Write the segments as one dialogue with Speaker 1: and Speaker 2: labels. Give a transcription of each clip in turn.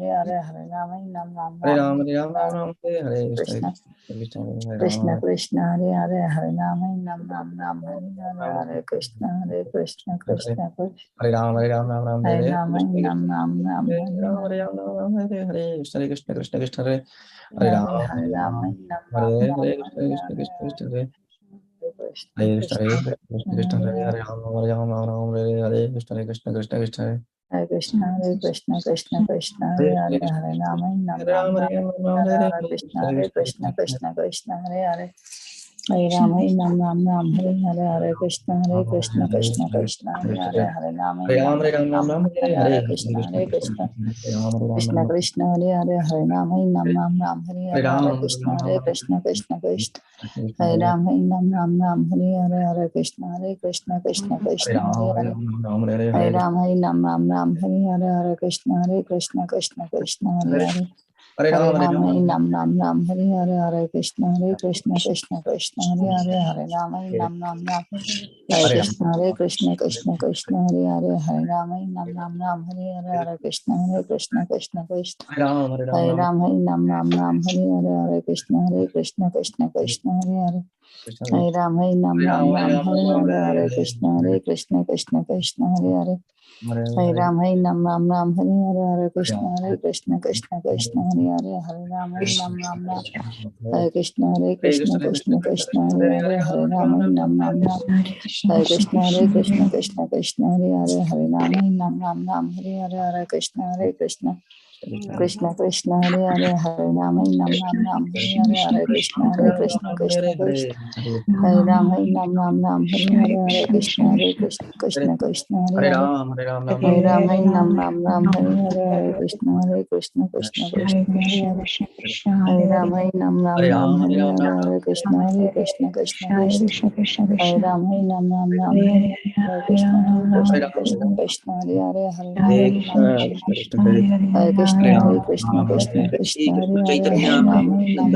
Speaker 1: Hare Hare Hare Rama Nam Nam
Speaker 2: Hare
Speaker 1: Ram
Speaker 2: Ram, Ram Ram, Ram Hare Hare,
Speaker 1: Krishna
Speaker 2: Krishna Hare
Speaker 1: Krishna
Speaker 2: Ram,
Speaker 1: Krishna Hare Hare Hare Rama Nam Nam Ram Hare Hare Hare Krishna Krishna Krishna
Speaker 2: Hare Ram, Ram Ram,
Speaker 1: Hare
Speaker 2: Hare
Speaker 1: Rama Nam Nam Ram
Speaker 2: Hare
Speaker 1: Hare
Speaker 2: Ram,
Speaker 1: Hare
Speaker 2: Hare Ram, Hare Hare, Krishna Krishna Krishna Krishna Hare Hare Ram,
Speaker 1: Hare Hare Rama Nam Nam
Speaker 2: Hare
Speaker 1: Ram
Speaker 2: Hare,
Speaker 1: Hare
Speaker 2: Krishna
Speaker 1: Hare
Speaker 2: Krishna Krishna Hare
Speaker 1: Krishna
Speaker 2: Hare Krishna,
Speaker 1: Krishna
Speaker 2: Hare
Speaker 1: Krishna
Speaker 2: Krishna Krishna
Speaker 1: Hare
Speaker 2: Hare
Speaker 1: Hare
Speaker 2: Hare Ram, Hare Ram, Ram Hare Hare, Krishna Krishna Krishna Krishna Hare
Speaker 1: Hare Krishna Krishna Krishna
Speaker 2: Hare
Speaker 1: Hare Hare
Speaker 2: Hare,
Speaker 1: Hare Rama Nam
Speaker 2: Hare
Speaker 1: Nam
Speaker 2: Ram, Hare
Speaker 1: Ram
Speaker 2: Ram, Ram
Speaker 1: Hare
Speaker 2: Hare
Speaker 1: Hare
Speaker 2: Hare,
Speaker 1: Krishna
Speaker 2: Krishna
Speaker 1: Krishna
Speaker 2: Krishna
Speaker 1: Krishna Krishna Hare Hare Hare Rama Nam Nam Ram Hare Hare Hare Krishna Krishna Krishna Krishna Hare Hare Hare Rama
Speaker 2: Hare
Speaker 1: Nam
Speaker 2: Ram, Hare
Speaker 1: Nam
Speaker 2: Ram,
Speaker 1: Ram
Speaker 2: Ram
Speaker 1: Hare
Speaker 2: Hare
Speaker 1: Hare
Speaker 2: Hare,
Speaker 1: Krishna Krishna
Speaker 2: Krishna
Speaker 1: Krishna Krishna Hare Hare Hare Rama Nam Nam Ram Hare
Speaker 2: Hare
Speaker 1: Hare Hare
Speaker 2: Ram,
Speaker 1: Krishna Krishna Krishna Krishna
Speaker 2: Krishna
Speaker 1: Hare
Speaker 2: Hare
Speaker 1: Rama Nam Nam Ram Hare Hare Hare Krishna Krishna Krishna
Speaker 2: Hare
Speaker 1: Krishna
Speaker 2: Ram,
Speaker 1: Hare
Speaker 2: Hare
Speaker 1: Hare
Speaker 2: Ram, Ram Hare
Speaker 1: Hare
Speaker 2: Hare,
Speaker 1: Ram Hare Nam Ram Ram Hare Hare Hare Krishna Krishna Krishna Krishna Hare Hare
Speaker 2: Hare
Speaker 1: Hare
Speaker 2: Ram, Hare
Speaker 1: Ram
Speaker 2: Ram,
Speaker 1: Hare Nam Ram Ram Hare Hare Hare Krishna Krishna Krishna Krishna Hare Hare Hare Ram Hare Nam Nam Ram Hare
Speaker 2: Hare Ram,
Speaker 1: Krishna Krishna Krishna Krishna Hare Hare Hare Ram Hare Nam Nam Ram Hare Hare Hare Krishna Krishna Krishna Krishna
Speaker 2: Hare Ram, Hare Ram,
Speaker 1: Hare
Speaker 2: Ram
Speaker 1: Ram Hare Nam Ram Ram Hare Hare Hare Krishna Krishna Krishna Krishna Hare Hare
Speaker 2: Krishna
Speaker 1: Hare Ram Hare Nam
Speaker 2: Hare
Speaker 1: Ram
Speaker 2: Ram, Hare
Speaker 1: Ram
Speaker 2: Ram,
Speaker 1: Hare
Speaker 2: Ram
Speaker 1: Hare
Speaker 2: Hare
Speaker 1: Hare
Speaker 2: Hare,
Speaker 1: Krishna Krishna Krishna Krishna Hare Hare
Speaker 2: Hare
Speaker 1: Hare
Speaker 2: Hare,
Speaker 1: Ram Hare Nam Ram Ram Hare Hare Hare
Speaker 2: Hare
Speaker 1: Krishna
Speaker 2: Ram,
Speaker 1: Krishna Krishna Krishna Hare Hare Hare Ram Hare Nam Ram Ram Hare Krishna
Speaker 2: Hare
Speaker 1: Krishna
Speaker 2: Krishna,
Speaker 1: Krishna
Speaker 2: Krishna
Speaker 1: Krishna
Speaker 2: Krishna,
Speaker 1: Hare
Speaker 2: Hare
Speaker 1: Hare
Speaker 2: Hare,
Speaker 1: Hare
Speaker 2: Ram
Speaker 1: Ram Hare
Speaker 2: Ram
Speaker 1: Nam Ram Ram Hare Krishna Krishna Krishna Krishna Hare Hare Hare Ram Hare Nam Ram Ram Hare Hare Hare Krishna Krishna Krishna Krishna Hare Hare Hare Ram Hare Nam Ram Ram Hare Hare Hare Krishna Krishna Krishna Krishna Hare Ram Hare Nam Ram Ram Hare Hare Hare Krishna Krishna Krishna Krishna Hare
Speaker 2: Hare
Speaker 1: Hare
Speaker 2: Ram, Hare Ram, Ram
Speaker 1: Hare
Speaker 2: Hare
Speaker 1: Ram Hare Nam Ram Ram Hare Hare Hare Krishna Krishna Krishna Krishna Hare Hare Hare Ram Hare Nam Ram
Speaker 2: Hare
Speaker 1: Ram
Speaker 2: Ram,
Speaker 1: Hare
Speaker 2: Hare Ram,
Speaker 1: Hare
Speaker 2: Ram
Speaker 1: Hare
Speaker 2: Ram
Speaker 1: Krishna Krishna Krishna Krishna Hare Ram Hare Nam Ram Ram Hare Krishna
Speaker 2: Hare
Speaker 1: Krishna
Speaker 2: Ram,
Speaker 1: Krishna Krishna Hare Hare Hare Ram
Speaker 2: Hare
Speaker 1: Hare
Speaker 2: Krishna,
Speaker 1: Nam Ram
Speaker 2: Krishna Krishna, Hare
Speaker 1: Hare Krishna
Speaker 2: Hare Ram,
Speaker 1: Hare Krishna
Speaker 2: Ram
Speaker 1: Krishna
Speaker 2: Hare
Speaker 1: Krishna
Speaker 2: Shri
Speaker 1: Hare
Speaker 2: Krishna
Speaker 1: Hare
Speaker 2: Chaitanya,
Speaker 1: Hare Ram
Speaker 2: Prabhu
Speaker 1: Hare Nam
Speaker 2: Nityananda,
Speaker 1: Ram Ram Hare
Speaker 2: Gaur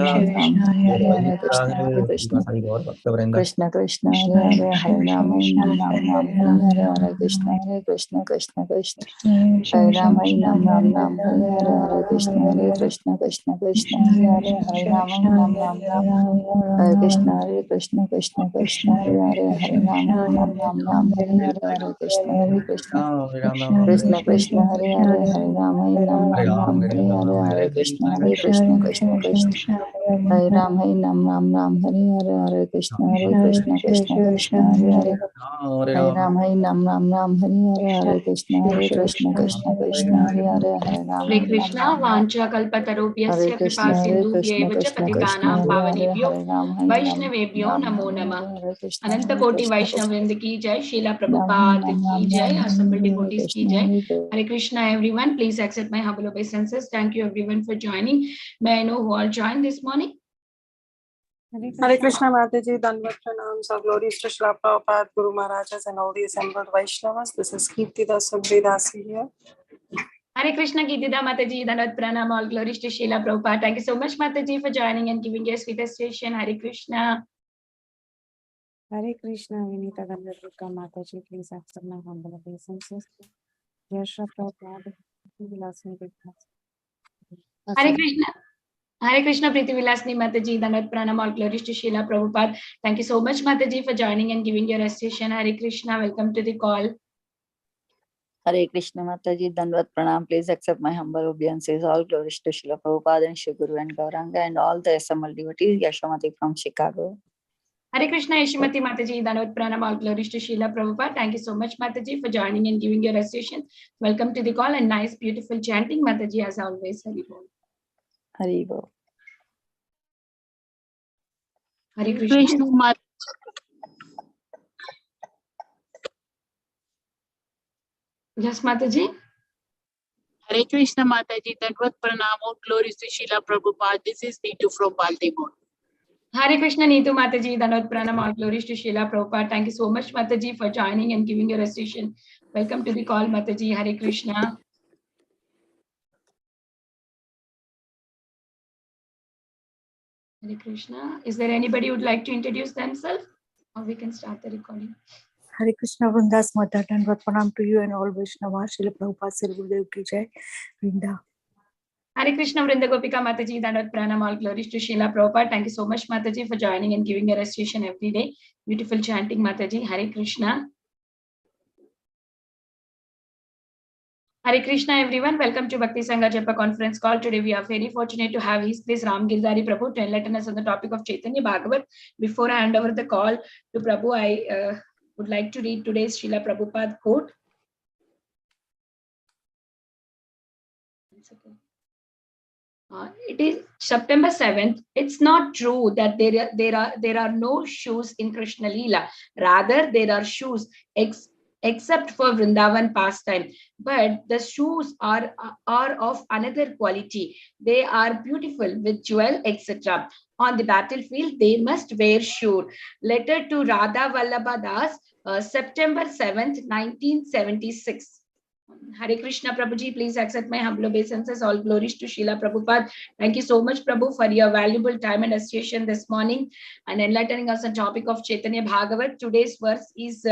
Speaker 1: Hare Hare
Speaker 2: Bhatta
Speaker 1: Krishna
Speaker 2: Radhe,
Speaker 1: Hare Krishna
Speaker 2: Srivasadi Gaur Bhakta Vrinda.
Speaker 1: Krishna Krishna Hare Hare Hare Ram Hare Nam Ram Ram Hare Hare Hare Krishna Krishna Krishna Krishna Hare Ram Hare Nam Ram Ram Hare Hare Hare Krishna Krishna Krishna Krishna Hare Hare Hare Ram Hare Nam Ram Ram Hare Krishna Krishna Krishna Krishna Hare Hare Hare Ram Hare Nam Ram Ram Hare Hare Hare Krishna Krishna
Speaker 2: Hare Ram, Ram Ram, Hare
Speaker 1: Krishna Krishna Hare Hare Hare Ram Hare Nam
Speaker 2: Hare
Speaker 1: Ram
Speaker 2: Ram,
Speaker 1: Ram
Speaker 2: Hare
Speaker 1: Hare
Speaker 2: Ram,
Speaker 1: Hare
Speaker 2: Ram
Speaker 1: Hare
Speaker 2: Hare
Speaker 1: Krishna
Speaker 2: Krishna,
Speaker 1: Krishna Krishna Hare Ram Hare Nam Ram Ram Hare Hare Hare Krishna Krishna Krishna Hare Hare
Speaker 2: Hare
Speaker 1: Hare
Speaker 2: Ram,
Speaker 1: Ram Hare Nam Ram Ram Hare Hare Hare Krishna Krishna Krishna Hare Hare Hare Ram
Speaker 3: Hare
Speaker 1: Hare Nam
Speaker 3: Krishna,
Speaker 1: Ram Ram
Speaker 3: Vancha
Speaker 1: Hare
Speaker 3: kalpatarubhyasya kripa
Speaker 1: Krishna
Speaker 3: sindhubhyeva cha
Speaker 1: Krishna Krishna
Speaker 3: patitanam
Speaker 1: Hare Hare
Speaker 3: pavanebhyo
Speaker 1: Hare Ram Hare Nam
Speaker 3: Vaishnavebhyo
Speaker 1: Ram
Speaker 3: namo
Speaker 1: Ram
Speaker 3: namah.
Speaker 1: Hare Hare Krishna
Speaker 3: अनंत कोटि
Speaker 1: Krishna
Speaker 3: वैष्णव
Speaker 1: Krishna
Speaker 3: वृंद की जय, Sheila
Speaker 1: Ram Hare
Speaker 3: Prabhupada
Speaker 1: Nam
Speaker 3: की
Speaker 1: Ram
Speaker 3: जय,
Speaker 1: Ram
Speaker 3: assembled
Speaker 1: Hare Hare
Speaker 3: devotees की
Speaker 1: Krishna
Speaker 3: जय.
Speaker 1: Hare Krishna
Speaker 3: Hare Krishna everyone, please accept my humble obeisances. Thank you everyone for joining. May I know who all joined this morning?
Speaker 4: Hare Krishna Mataji, Dandavat Pranams, our glories to Srila Prabhupada, Guru Maharajas and all the assembled Vaishnavas. This is Kirti Dasa here.
Speaker 3: Hare Krishna, Gitida Mataji, Dandavat Pranam, all glories to Srila Prabhupada. Thank you so much Mataji for joining and giving your sweet association. Hare Krishna.
Speaker 5: Hare Krishna, Vinita Gandharvika Mataji, please accept my humble obeisances. Yasha Prabhupada,
Speaker 3: Hare Krishna. Hare Krishna, Priti Vilasni Mataji, Dandavat Pranam, all glories to Srila Prabhupada. Thank you so much Mataji for joining and giving your association. Hare Krishna, welcome to the call.
Speaker 1: Hare Krishna Mataji, Dandavat Pranam. Please accept my humble obeisances. All glories to Srila Prabhupada and Shri Guru and Gauranga and all the assembled devotees. Yashamati from Chicago.
Speaker 3: Hare Krishna, Yashimati Mataji, Dandavat Pranam, all glories to Srila Prabhupada. Thank you so much Mataji for joining and giving your association. Welcome to the call and nice beautiful chanting Mataji as always. Hari Bol.
Speaker 1: Hari Bol.
Speaker 3: Hare Krishna. Yes Mataji.
Speaker 6: Hare Krishna Mataji, Dandavat Pranam, all glories to Srila Prabhupada. This is Neetu from Baltimore.
Speaker 3: Hare Krishna, Neetu Mataji, Dandavat Pranam, all glories to Srila Prabhupada. Thank you so much Mataji for joining and giving your association. Welcome to the call Mataji. Hare Krishna. Hare Krishna. Is there anybody who would like to introduce themselves? Or we can start the recording.
Speaker 7: Hare Krishna, Vrinda's mother, and Pranam to you and all Vaishnavas. Srila Prabhupada Sri Gurudev ki jai. Vrinda.
Speaker 3: Hare Krishna Vrinda Gopika Mataji, Dandavat Pranam, all glories to Srila Prabhupada. Thank you so much, Mataji, for joining and giving a recitation every day. Beautiful chanting, Mataji. Hare Krishna. Hare Krishna, everyone. Welcome to Bhakti Sangha Japa conference call. Today we are very fortunate to have His Grace Ramgiridhari Prabhu to enlighten us on the topic of Caitanya Bhagavat. Before I hand over the call to Prabhu, I would like to read today's Srila Prabhupada quote. It is September 7th. It's not true that there are no shoes in Krishna Leela. Rather, there are shoes except for Vrindavan pastime. But the shoes are of another quality. They are beautiful with jewel, etc. On the battlefield, they must wear shoes. Letter to Radha Vallabha Das, September 7th, 1976. Hare Krishna, Prabhuji, please accept my humble obeisances. All glories to Srila Prabhupada. Thank you so much, Prabhu, for your valuable time and association this morning and enlightening us on the topic of Caitanya Bhagavat. Today's verse is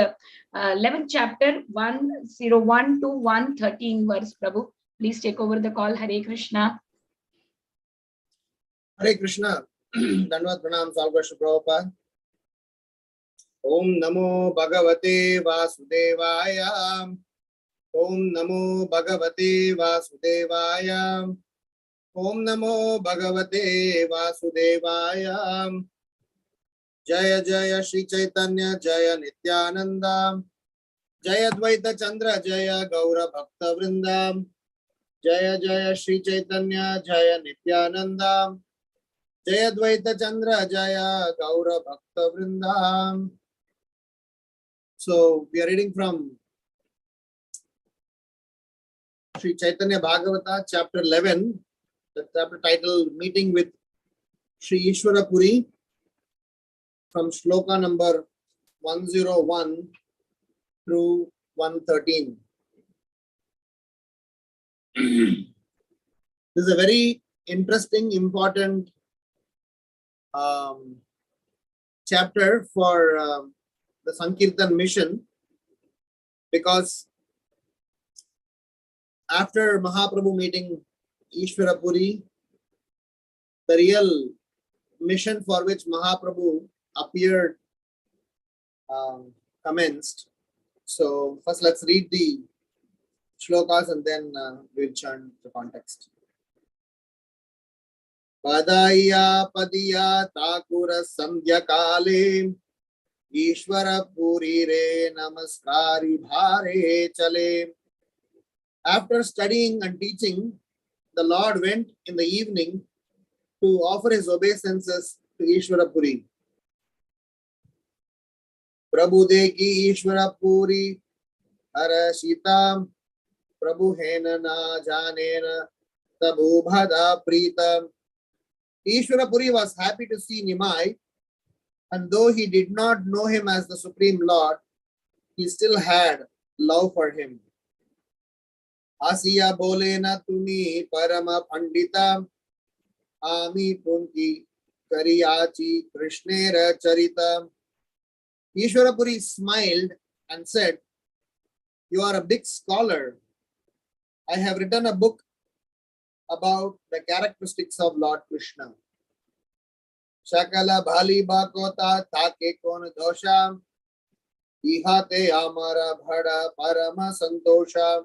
Speaker 3: 11th chapter, 101 to 113 verse, Prabhu. Please take over the call. Hare Krishna.
Speaker 8: Hare Krishna. Dandavat Pranam, Salvation Prabhupada. Om Namo Bhagavate Vasudevaya. Om Namo Bhagavate Vasudevaya. Om Namo Bhagavate Vasudevaya. Jaya Jaya Shri Caitanya Jaya Nityananda. Jaya Dvaita Chandra Jaya Gaura Bhakta Vrinda. Jaya Jaya Shri Caitanya Jaya Nityananda. Jaya Dvaita Chandra Jaya Gaura Bhakta Vrinda. So we are reading from Sri Caitanya Bhagavata, chapter 11, the chapter title Meeting with Sri Ishwara Puri, from shloka number 101 through 113. This is a very interesting, important chapter for the Sankirtan mission, because after Mahaprabhu meeting Ishwara Puri, the real mission for which Mahaprabhu appeared commenced. So first let's read the shlokas and then we'll turn the context. Padaya Padiya Takura Sandhya Kale Ishwara Puri Re Namaskari Bhare Chale. After studying and teaching, the Lord went in the evening to offer his obeisances to Ishwara Puri. Prabhu Deki Ishwara Puri Hara Shitam Prabhu Hena Na Janena Tabu Bhada Pritam. Ishwara Puri was happy to see Nimai, and though he did not know him as the Supreme Lord, he still had love for him. Asiya bole na tumi parama pandita ami punki kariyachi krishnera charita. Ishwara Puri smiled and said, "You are a big scholar. I have written a book about the characteristics of Lord Krishna. Shakala bhali bakota take kon dosha ihate amara bhada parama santosha."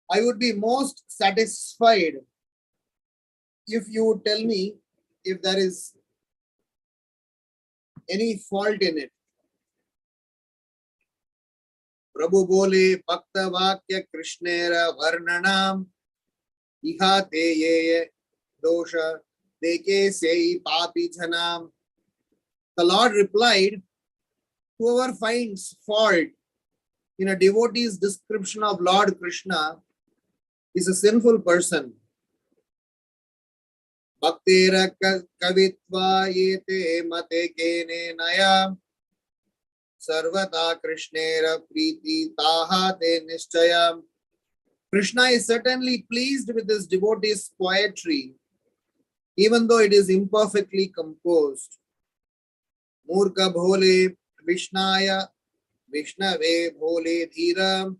Speaker 8: I would be most satisfied if you would tell me if there is any fault in it. Prabhu bole bhakta vakya krishnera varnanam ihate ye dosha deke sei papi janam. The Lord replied, "Whoever finds fault in a devotee's description of Lord Krishna is a sinful person. Bhaktera kavitva yete mate kene naya sarvata krishnera priti tahate nishchaya." Krishna is certainly pleased with his devotee's poetry, even though it is imperfectly composed. Murka bhole vishnaya vishnave bhole dhira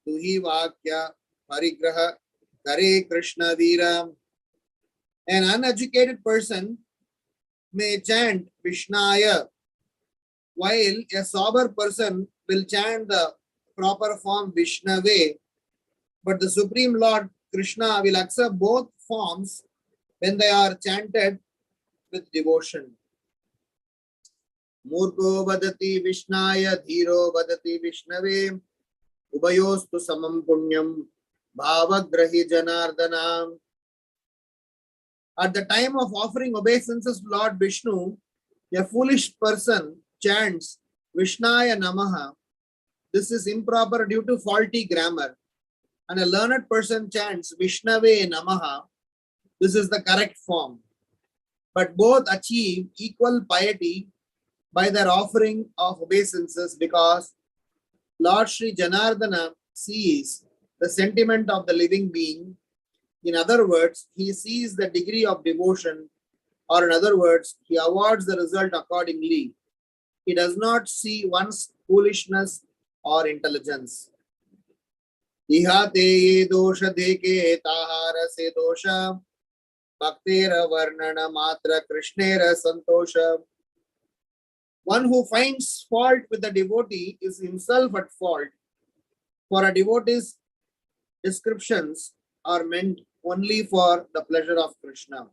Speaker 8: tuhi vakya parigraha Hare Krishna Veera. An uneducated person may chant Vishnaya, while a sober person will chant the proper form Vishnave, but the Supreme Lord Krishna will accept both forms when they are chanted with devotion. Murko vadati Vishnaya, Dhiro vadati Vishnave, Ubayostu samam punyam, bhavagrahi janardana. At the time of offering obeisances to Lord Vishnu, a foolish person chants Vishnaya Namaha. This is improper due to faulty grammar. And a learned person chants Vishnave Namaha. This is the correct form. But both achieve equal piety by their offering of obeisances, because Lord Sri Janardana sees the sentiment of the living being. In other words, he sees the degree of devotion, or in other words, he awards the result accordingly. He does not see one's foolishness or intelligence. Iha te ye dosha deke tahara se dosha, bhaktera varnana matra krishnera santosha. One who finds fault with the devotee is himself at fault, for a devotee's descriptions are meant only for the pleasure of Krishna.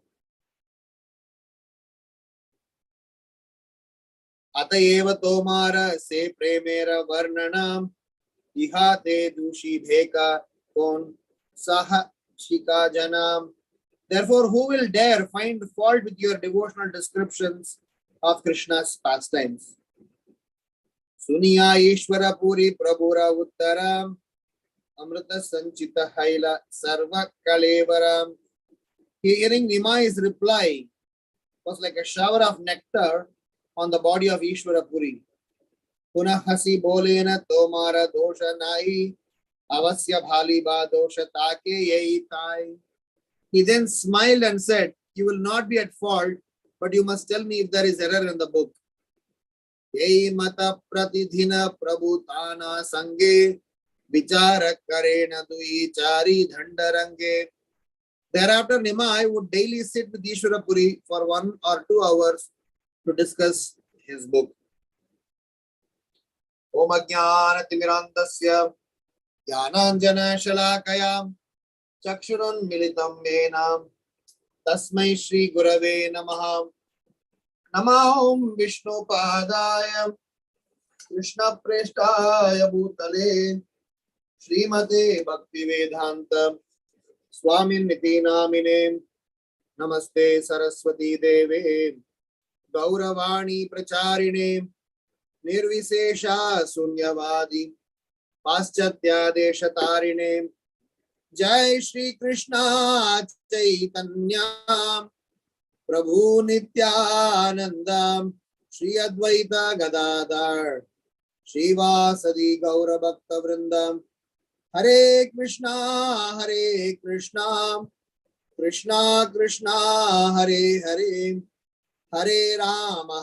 Speaker 8: Atayeva tomara se premera varnanam, iha te dushi dheka kon saha shika janam. Therefore, who will dare find fault with your devotional descriptions of Krishna's pastimes? Suniya Ishvara Puri Prabhura Uttaram, Amrita Sanchita Haila Sarva Kalevaram. Hearing Nimai's reply was like a shower of nectar on the body of Ishvara Puri. Punah hasi bolena tomara dosha nai, avasya bhali ba dosha take yei tai. He then smiled and said, "You will not be at fault, but you must tell me if there is error in the book." Yei mata pratidhina prabhutana sange, vichara karena dui chari dhandarange. Thereafter, Nimai would daily sit with Ishvara Puri for 1 or 2 hours to discuss his book. Om Ajnana Timirandasya Jnananjana Shalakaya Chakshurun Militam Mena Tasmai Shri Gurave Namaha. Namahom Vishnu Padaya Krishna Preshtaya Bhutale Srimate Bhakti Vedanta Swamin Niti Namine Namaste Saraswati Deve Gauravani Pracharine Nirvisesha Sunyavadi Paschatya Deshatarine. Jai Shri Krishna Caitanya Prabhu Nityananda Shri Advaita Gadadhar Shri Vasadi Gaura Bhakta Vrindam. Hare Krishna Krishna Krishna Hare Hare, Hare Rama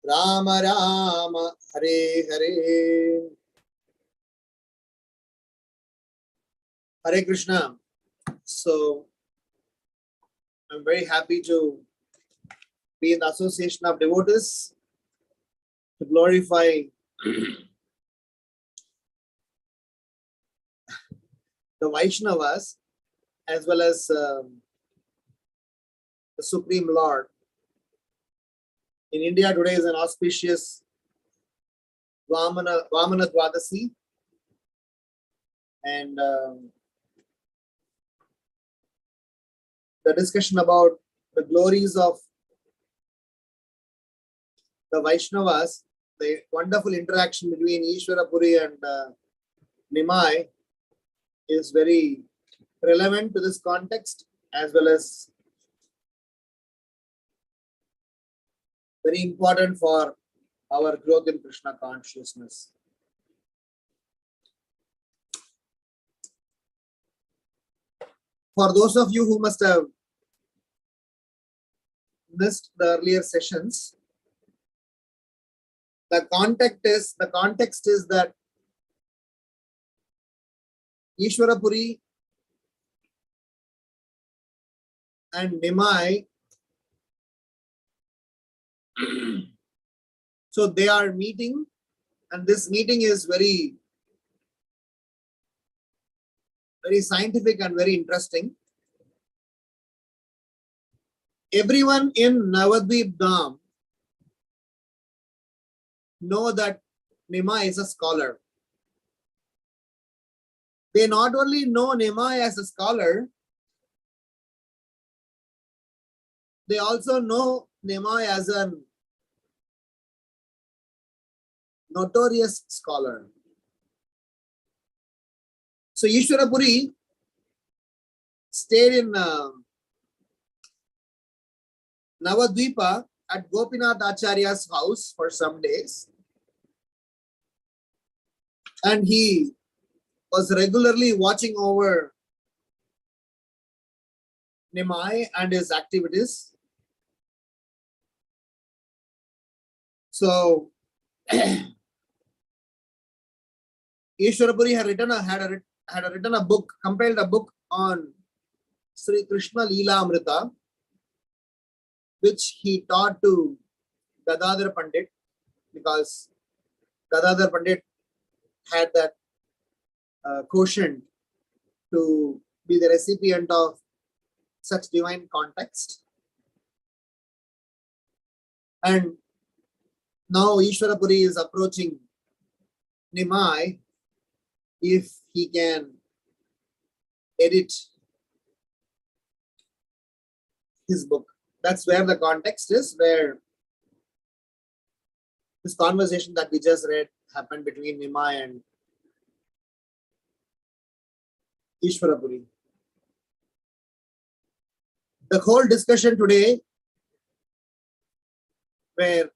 Speaker 8: Rama Rama Hare Hare. Hare Krishna. So I'm very happy to be in the association of devotees to glorify the Vaishnavas as well as the Supreme Lord. In India today is an auspicious Vamana Dwadasi, and the discussion about the glories of the Vaishnavas, the wonderful interaction between Ishvara Puri and Nimai is very relevant to this context, as well as very important for our growth in Krishna consciousness. For those of you who must have missed the earlier sessions, the context is that Ishvara Puri and Nimai. So they are meeting, and this meeting is very, very scientific and very interesting. Everyone in Navadvip Dham know that Nimai is a scholar. They not only know Nimai as a scholar, they also know Nimai as a notorious scholar. So Ishwarapuri stayed in Navadvipa at Gopinath Acharya's house for some days. And he was regularly watching over Nimai and his activities. So Ishwarapuri had written a book, compiled a book on Sri Krishna Leela Amrita, which he taught to Gadadhar Pandit, because Gadadhar Pandit had that quotient to be the recipient of such divine context. And now Ishwarapuri is approaching Nimai if he can edit his book. That's where the context is, where this conversation that we just read happened between Nimai and Ishwarapuri. The whole discussion today, where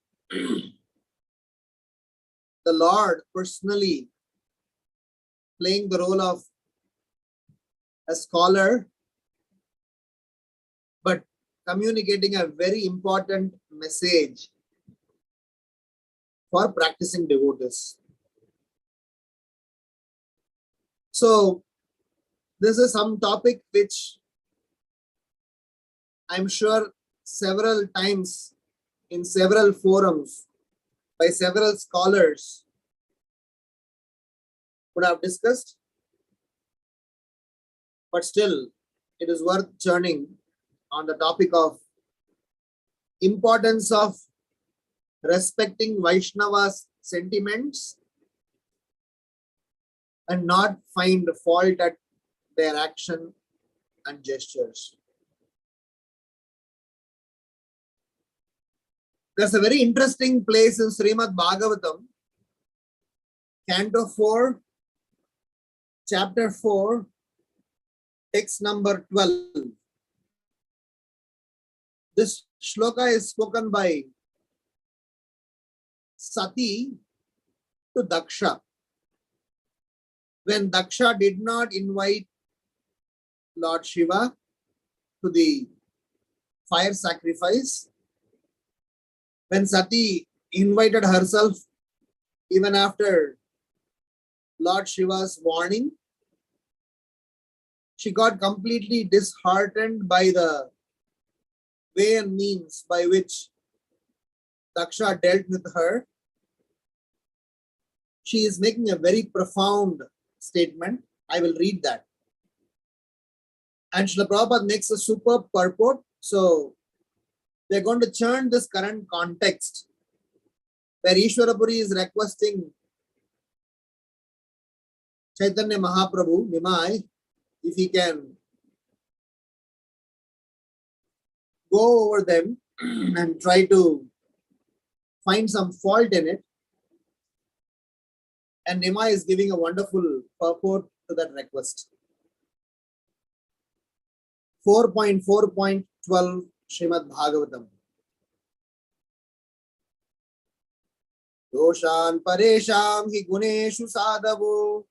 Speaker 8: the Lord personally playing the role of a scholar, but communicating a very important message for practicing devotees. So this is some topic which I'm sure several times in several forums by several scholars would have discussed, but still it is worth churning on the topic of importance of respecting Vaishnava's sentiments and not find fault at their action and gestures. There's a very interesting place in Srimad Bhagavatam, Canto 4, Chapter 4, text number 12. This shloka is spoken by Sati to Daksha. When Daksha did not invite Lord Shiva to the fire sacrifice, when Sati invited herself even after Lord Shiva's warning, she got completely disheartened by the way and means by which Daksha dealt with her. She is making a very profound statement. I will read that. And Srila Prabhupada makes a superb purport. So we're going to churn this current context where Ishwarapuri is requesting Chaitanya Mahaprabhu, Nimai, if he can go over them and try to find some fault in it. And Nimai is giving a wonderful purport to that request. 4.4.12 Srimad Bhagavatam. Doshan paresham hi guneshu sadhavu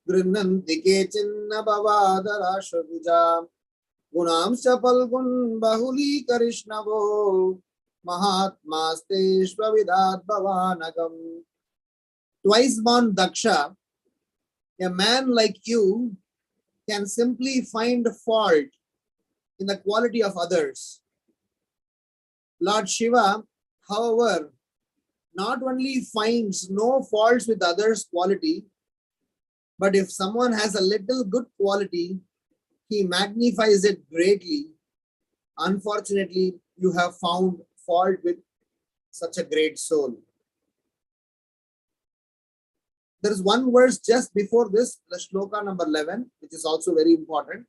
Speaker 8: grinanti kechinna bhavadarasha vijam gunam chapal gun bahuli karishnavo mahatmaste vidat bhavanagam. Twice born Daksha, a man like you can simply find fault in the quality of others. Lord Shiva, however, not only finds no faults with others' quality, but if someone has a little good quality, he magnifies it greatly. Unfortunately, you have found fault with such a great soul. There is one verse just before this, the shloka number 11, which is also very important.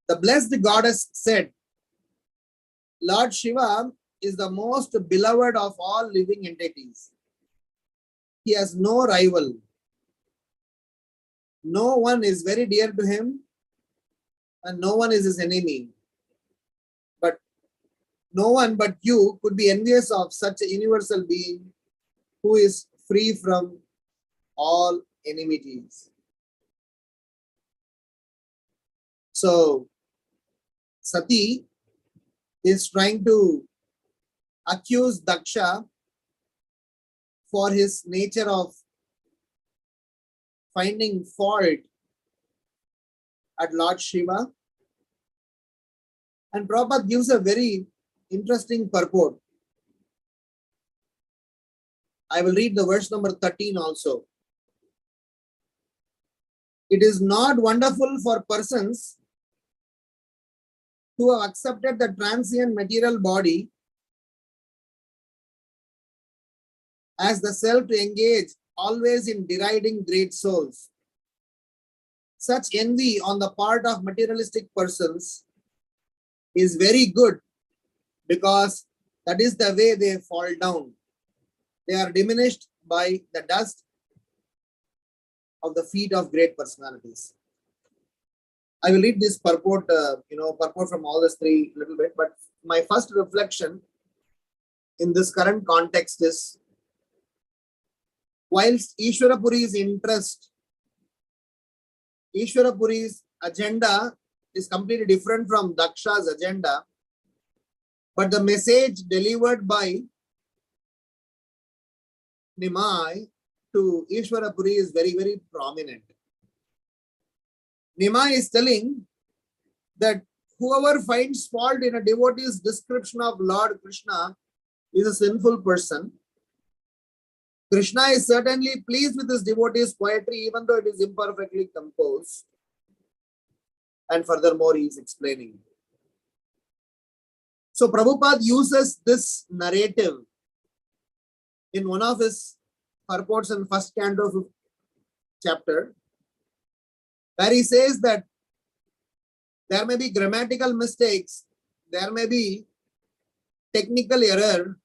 Speaker 8: The blessed goddess said, Lord Shiva is the most beloved of all living entities. He has no rival. No one is very dear to him, and no one is his enemy. But no one but you could be envious of such a universal being who is free from all enmities. So, Sati is trying to accuse Daksha for his nature of finding fault at Lord Shiva. And Prabhupada gives a very interesting purport. I will read the verse number 13 also. It is not wonderful for persons who have accepted the transient material body as the self to engage always in deriding great souls. Such envy on the part of materialistic persons is very good, because that is the way they fall down. They are diminished by the dust of the feet of great personalities. I will read this purport, purport from all the three a little bit, but my first reflection in this current context is, whilst Ishwarapuri's interest, Ishwarapuri's agenda is completely different from Daksha's agenda, but the message delivered by Nimai to Ishwarapuri is very, very prominent. Nimai is telling that whoever finds fault in a devotee's description of Lord Krishna is a sinful person. Krishna is certainly pleased with his devotee's poetry, even though it is imperfectly composed. And furthermore, he is explaining. So Prabhupada uses this narrative in one of his purports in first canto, 5th chapter, where he says that there may be grammatical mistakes, there may be technical error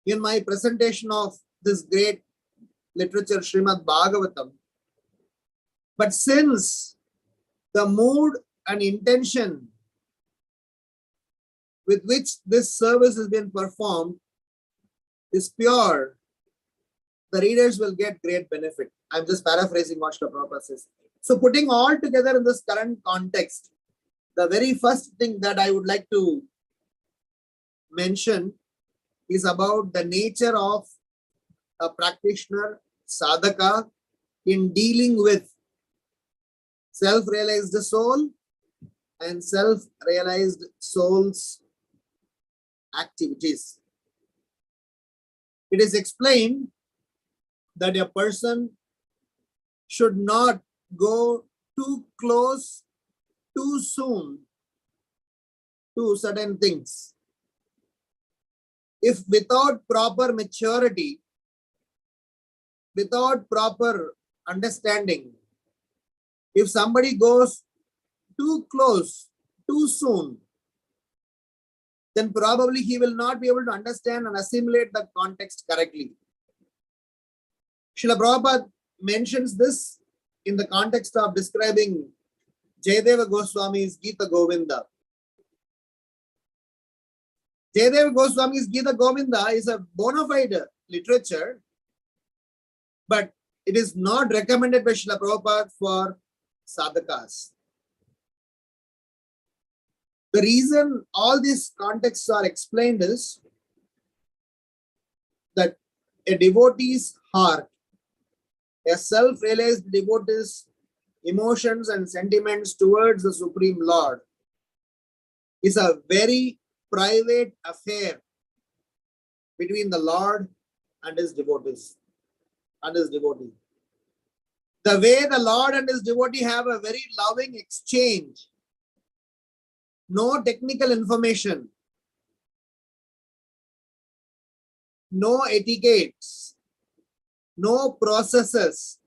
Speaker 8: in my presentation of this great literature, Srimad Bhagavatam. But since the mood and intention with which this service has been performed is pure, the readers will get great benefit. I'm just paraphrasing what Srila Prabhupada says. So putting all together in this current context, the very first thing that I would like to mention is about the nature of a practitioner, sadhaka, in dealing with self-realized soul and self-realized soul's activities. It is explained that a person should not go too close too soon to certain things. If without proper maturity, without proper understanding, if somebody goes too close too soon, then probably he will not be able to understand and assimilate the context correctly. Srila Prabhupada mentions this in the context of describing Jayadeva Goswami's Gita Govinda. Jayadeva Goswami's Gita Govinda is a bona fide literature, but it is not recommended by Srila Prabhupada for sadhakas. The reason all these contexts are explained is that a devotee's heart, a self-realized devotee's emotions and sentiments towards the Supreme Lord is a very private affair between the Lord and his devotees and his devotee. The way the Lord and his devotee have a very loving exchange, no technical information, no etiquettes, no processes,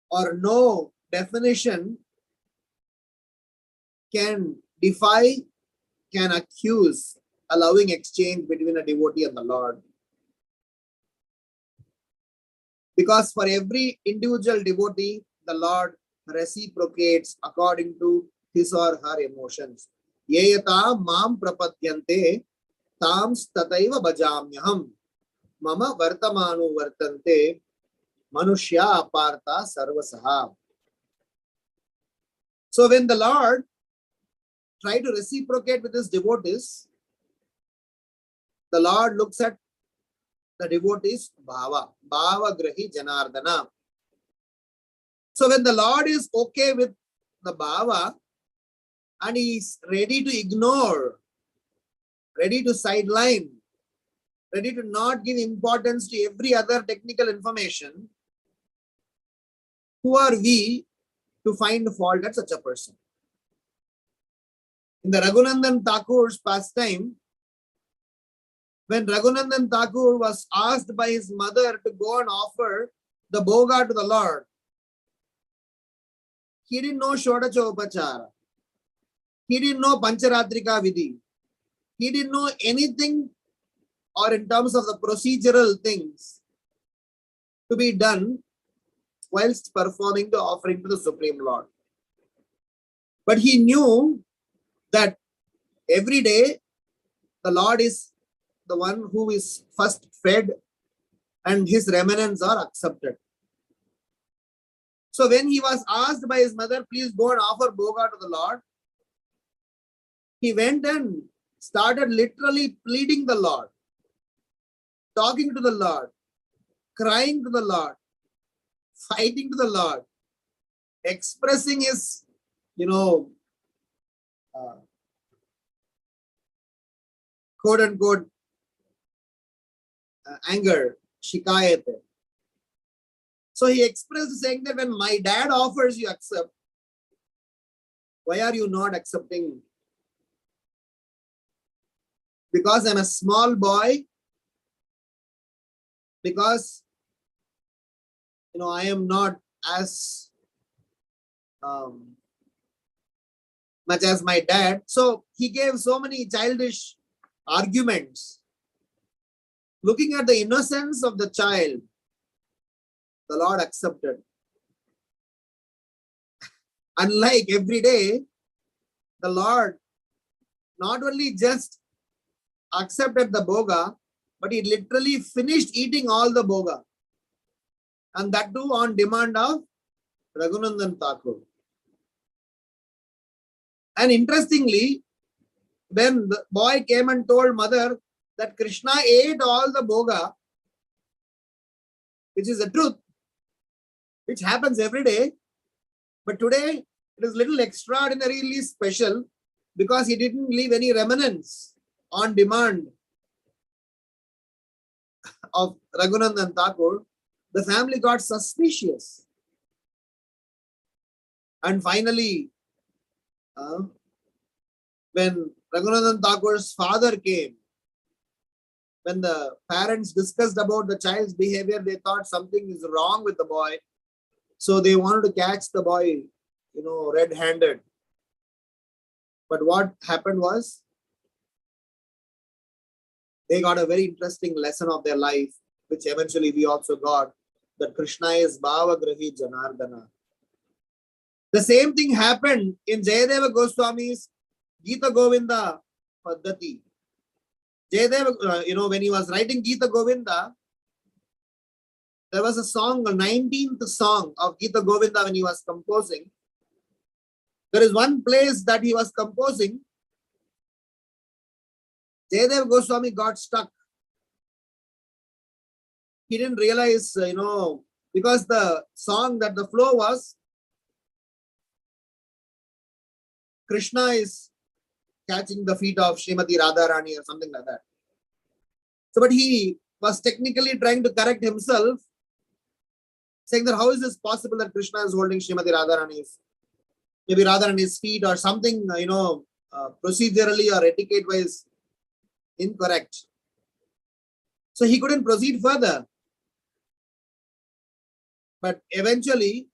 Speaker 8: or no definition can defy, can accuse a loving exchange between a devotee and the Lord. Because for every individual devotee, the Lord reciprocates according to his or her emotions. Yeyata mam prapadyante tam stataiva bhajamyaham mama vartamanu vartante manushya aparta sarvasaha. So when the Lord tried to reciprocate with his devotees, the Lord looks at the devotees bhava grahi janardana. So when the Lord is okay with the bhava and he is ready to ignore, ready to sideline, ready to not give importance to every other technical information, who are we to find fault at such a person? In the Raghunandan Thakur's pastime, when Raghunandan Thakur was asked by his mother to go and offer the bhoga to the Lord, he didn't know Shodacha Upachara. He didn't know Pancharatrika Vidhi. He didn't know anything or in terms of the procedural things to be done whilst performing the offering to the Supreme Lord. But he knew that every day the Lord is the one who is first fed and his remnants are accepted. So when he was asked by his mother, please go and offer bhoga to the Lord, he went and started literally pleading the Lord, talking to the Lord, crying to the Lord, fighting to the Lord, expressing his, quote unquote, anger, shikayat. So he expressed saying that when my dad offers, you accept. Why are you not accepting? Because I'm a small boy. Because, I am not as much as my dad. So he gave so many childish arguments. Looking at the innocence of the child, the Lord accepted. Unlike every day, the Lord not only just accepted the bhoga, but he literally finished eating all the bhoga. And that too on demand of Raghunandan Thakur. And interestingly, when the boy came and told mother that Krishna ate all the bhoga, which is the truth, which happens every day, but today it is little extraordinarily special because he didn't leave any remnants on demand of Raghunandan Thakur. The family got suspicious. And finally, when Raghunandan Thakur's father came, when the parents discussed about the child's behavior, they thought something is wrong with the boy. So they wanted to catch the boy, red-handed. But what happened was, they got a very interesting lesson of their life, which eventually we also got, that Krishna is Bhava Grahi Janardana. The same thing happened in Jayadeva Goswami's Gita Govinda Paddhati. Jayadeva, when he was writing Gita Govinda, there was a song, the 19th song of Gita Govinda when he was composing. There is one place that he was composing. Jayadeva Goswami got stuck. He didn't realize, because the song that the flow was, Krishna is catching the feet of Srimati Radharani or something like that. So, but he was technically trying to correct himself, saying that how is this possible that Krishna is holding Srimati Radharani's, maybe Radharani's feet or something, procedurally or etiquette wise incorrect. So he couldn't proceed further. But eventually,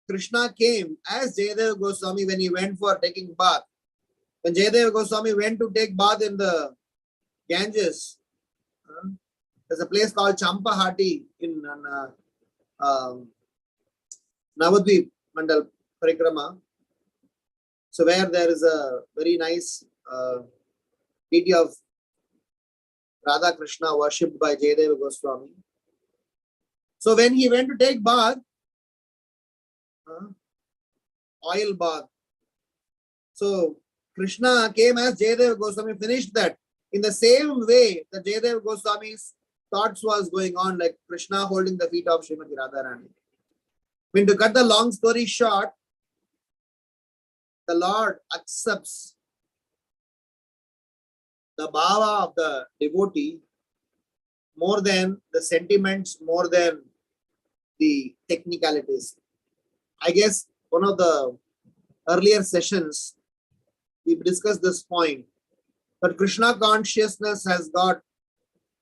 Speaker 8: Krishna came as Jayadeva Goswami when he went for taking bath. When Jayadeva Goswami went to take bath in the Ganges, there's a place called Champahati in Navadvip Mandal Parikrama. So where there is a very nice deity of Radha Krishna worshipped by Jayadeva Goswami. So when he went to take bath, oil bath. So Krishna came as Jayadeva Goswami, finished that. In the same way, the Jayadeva Goswami's thoughts was going on, like Krishna holding the feet of Srimati Radharani. When to cut the long story short, the Lord accepts the bhava of the devotee more than the sentiments, more than the technicalities. I guess one of the earlier sessions, we discussed this point. But Krishna consciousness has got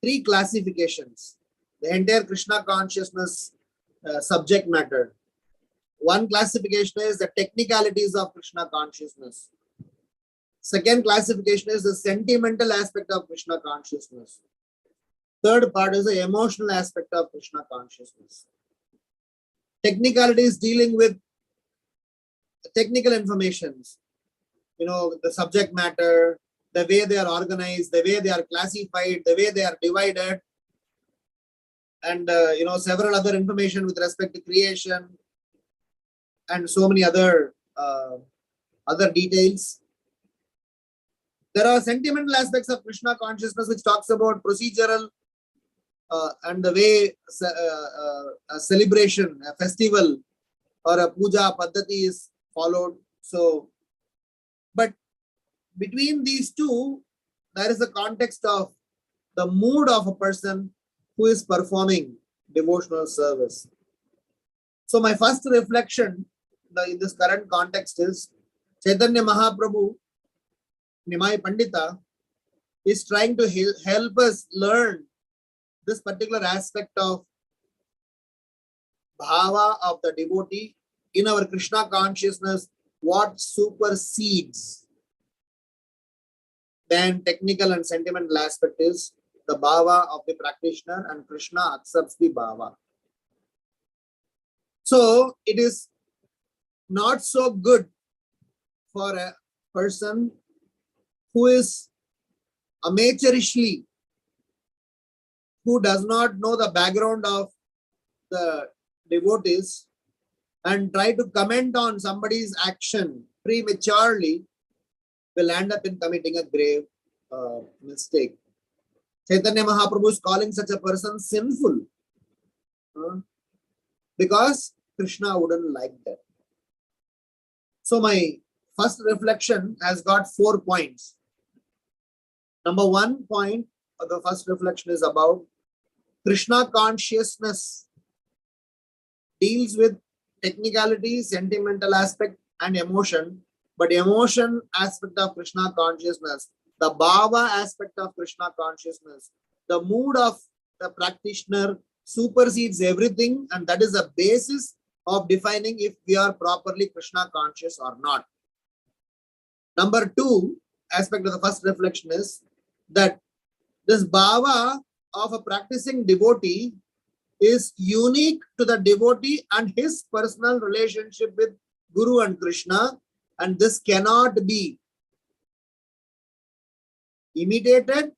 Speaker 8: 3 classifications. The entire Krishna consciousness subject matter. One classification is the technicalities of Krishna consciousness. Second classification is the sentimental aspect of Krishna consciousness. Third part is the emotional aspect of Krishna consciousness. Technicalities dealing with technical informations, the subject matter, the way they are organized, the way they are classified, the way they are divided, and several other information with respect to creation and so many other details. There are sentimental aspects of Krishna consciousness which talks about procedural and the way a celebration, a festival or a puja paddhati is followed. So, but between these two, there is a context of the mood of a person who is performing devotional service. So my first reflection in this current context is Chaitanya Mahaprabhu, Nimai Pandita, is trying to help us learn this particular aspect of bhava of the devotee in our Krishna consciousness, what supersedes than technical and sentimental aspect is the bhava of the practitioner, and Krishna accepts the bhava. So it is not so good for a person who is amateurishly, who does not know the background of the devotees and try to comment on somebody's action prematurely, will end up in committing a grave mistake. Chaitanya Mahaprabhu is calling such a person sinful because Krishna wouldn't like that. So my first reflection has got 4 points. Number 1 point of the first reflection is about Krishna consciousness deals with technicality, sentimental aspect and emotion, but emotion aspect of Krishna consciousness, the bhava aspect of Krishna consciousness, the mood of the practitioner supersedes everything, and that is the basis of defining if we are properly Krishna conscious or not. Number 2 aspect of the first reflection is that this bhava of a practicing devotee is unique to the devotee and his personal relationship with Guru and Krishna, and this cannot be imitated,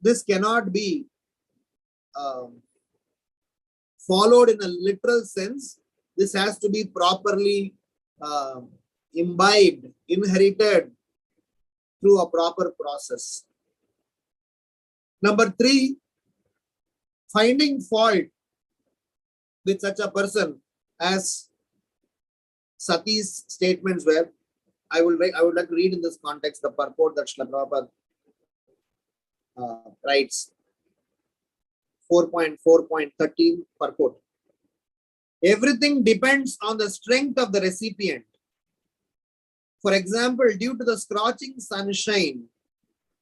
Speaker 8: this cannot be followed in a literal sense. This has to be properly imbibed, inherited through a proper process. Number 3, finding fault with such a person, as Sati's statements were, I would like to read in this context the purport that Srila Prabhupada writes. 4.4.13 purport. Everything depends on the strength of the recipient. For example, due to the scorching sunshine,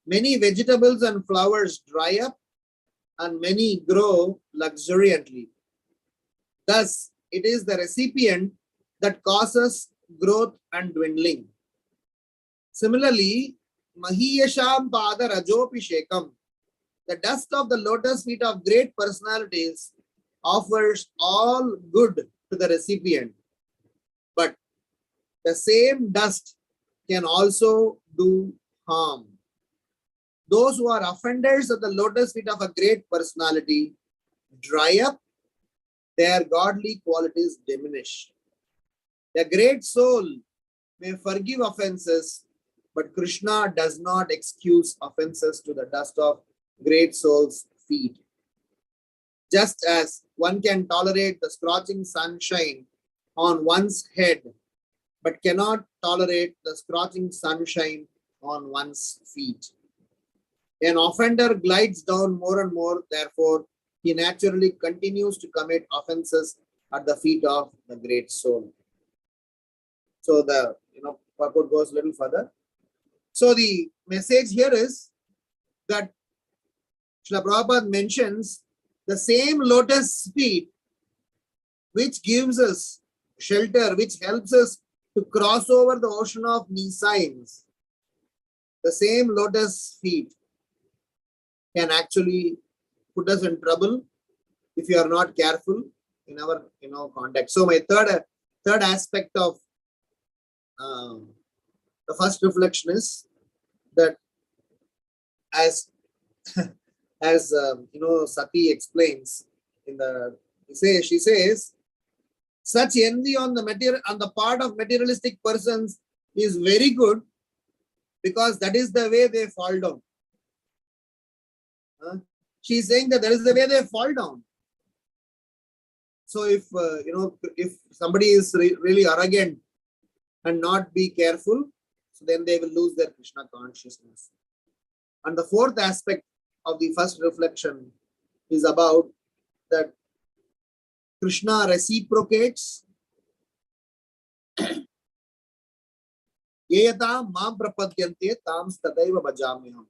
Speaker 8: many vegetables and flowers dry up and many grow luxuriantly. Thus, it is the recipient that causes growth and dwindling. Similarly, Mahiyasham Pada Rajopi Shekam, the dust of the lotus feet of great personalities, offers all good to the recipient. But the same dust can also do harm. Those who are offenders of the lotus feet of a great personality dry up, their godly qualities diminish. The great soul may forgive offenses, but Krishna does not excuse offenses to the dust of great soul's feet. Just as one can tolerate the scorching sunshine on one's head, but cannot tolerate the scorching sunshine on one's feet. An offender glides down more and more, therefore, he naturally continues to commit offenses at the feet of the great soul. So the purport goes a little further. So the message here is that Srila Prabhupada mentions the same lotus feet which gives us shelter, which helps us to cross over the ocean of nescience. The same lotus feet can actually put us in trouble if you are not careful in our context. So my third aspect of the first reflection is that as Sati explains she says such envy on the part of materialistic persons is very good, because that is the way they fall down. She is saying that is the way they fall down. So if somebody is really arrogant and not be careful, so then they will lose their Krishna consciousness. And the fourth aspect of the first reflection is about that Krishna reciprocates. Yeyata mam prapadyante tam stataiva bhajamyaham.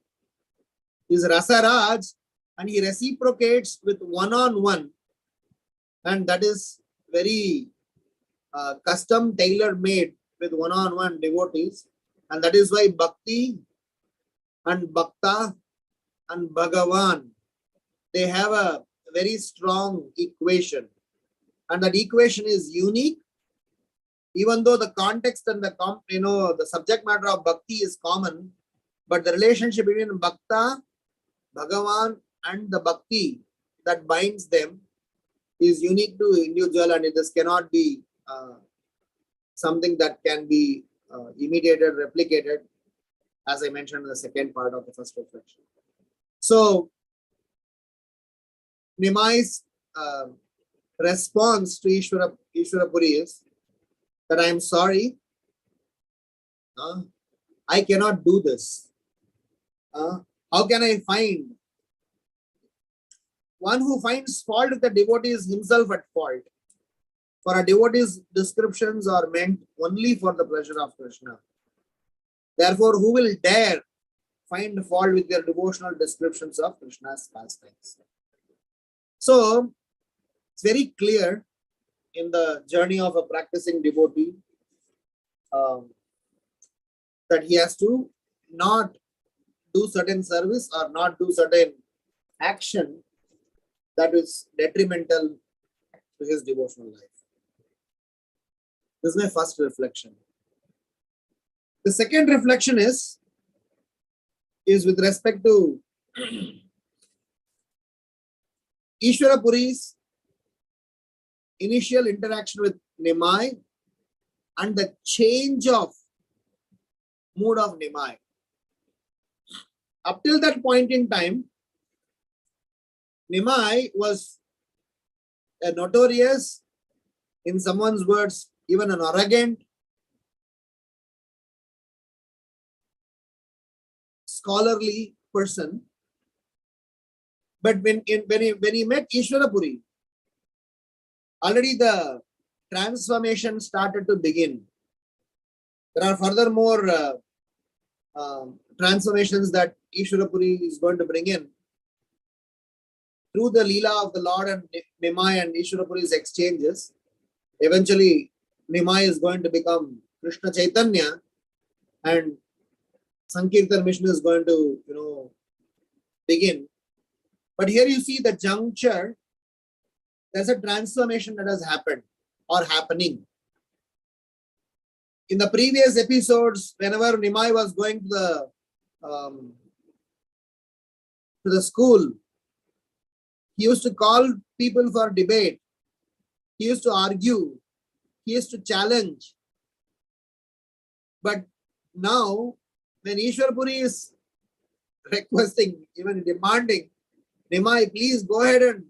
Speaker 8: He is Rasaraj and he reciprocates with one-on-one, and that is very custom tailor-made with one-on-one devotees, and that is why Bhakti and Bhakta and Bhagavan, they have a very strong equation, and that equation is unique, even though the context and the subject matter of Bhakti is common, but the relationship between Bhakta, Bhagavan and the Bhakti that binds them is unique to individual, and this cannot be something that can be imitated, replicated, as I mentioned in the second part of the first reflection. So, Nimai's response to Ishvara Puri is that I am sorry, I cannot do this. How can I find? One who finds fault with the devotee is himself at fault. For a devotee's descriptions are meant only for the pleasure of Krishna. Therefore, who will dare find fault with their devotional descriptions of Krishna's pastimes? So, it's very clear in the journey of a practicing devotee that he has to not do certain service or not do certain action that is detrimental to his devotional life. This is my first reflection. The second reflection is with respect to Ishvara Puri's initial interaction with Nimai and the change of mood of Nimai. Up till that point in time, Nimai was a notorious, in someone's words, even an arrogant scholarly person. But when he met Ishwarapuri, already the transformation started to begin. There are furthermore transformations that Ishwarapuri is going to bring in through the Leela of the Lord and Nimai and Ishwarapuri's exchanges. Eventually, Nimai is going to become Krishna Caitanya, and Sankirtan mission is going to, begin. But here you see the juncture, there's a transformation that has happened or happening. In the previous episodes, whenever Nimai was going to the school, he used to call people for debate. He used to argue. He used to challenge. But now, when Ishwarapuri is requesting, even demanding, Nimai, please go ahead and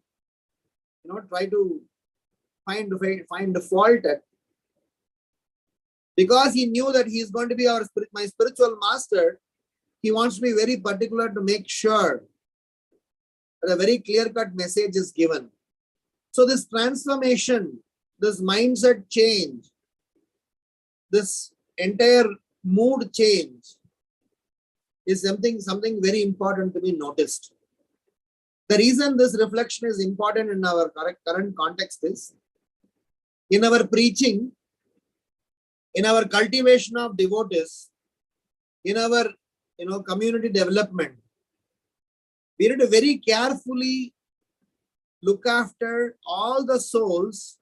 Speaker 8: try to find the fault at. Because he knew that he is going to be my spiritual master, he wants to be very particular to make sure that a very clear-cut message is given. So this transformation, this mindset change, this entire mood change is something very important to be noticed. The reason this reflection is important in our current context is, in our preaching, in our cultivation of devotees, in our community development, we need to very carefully look after all the souls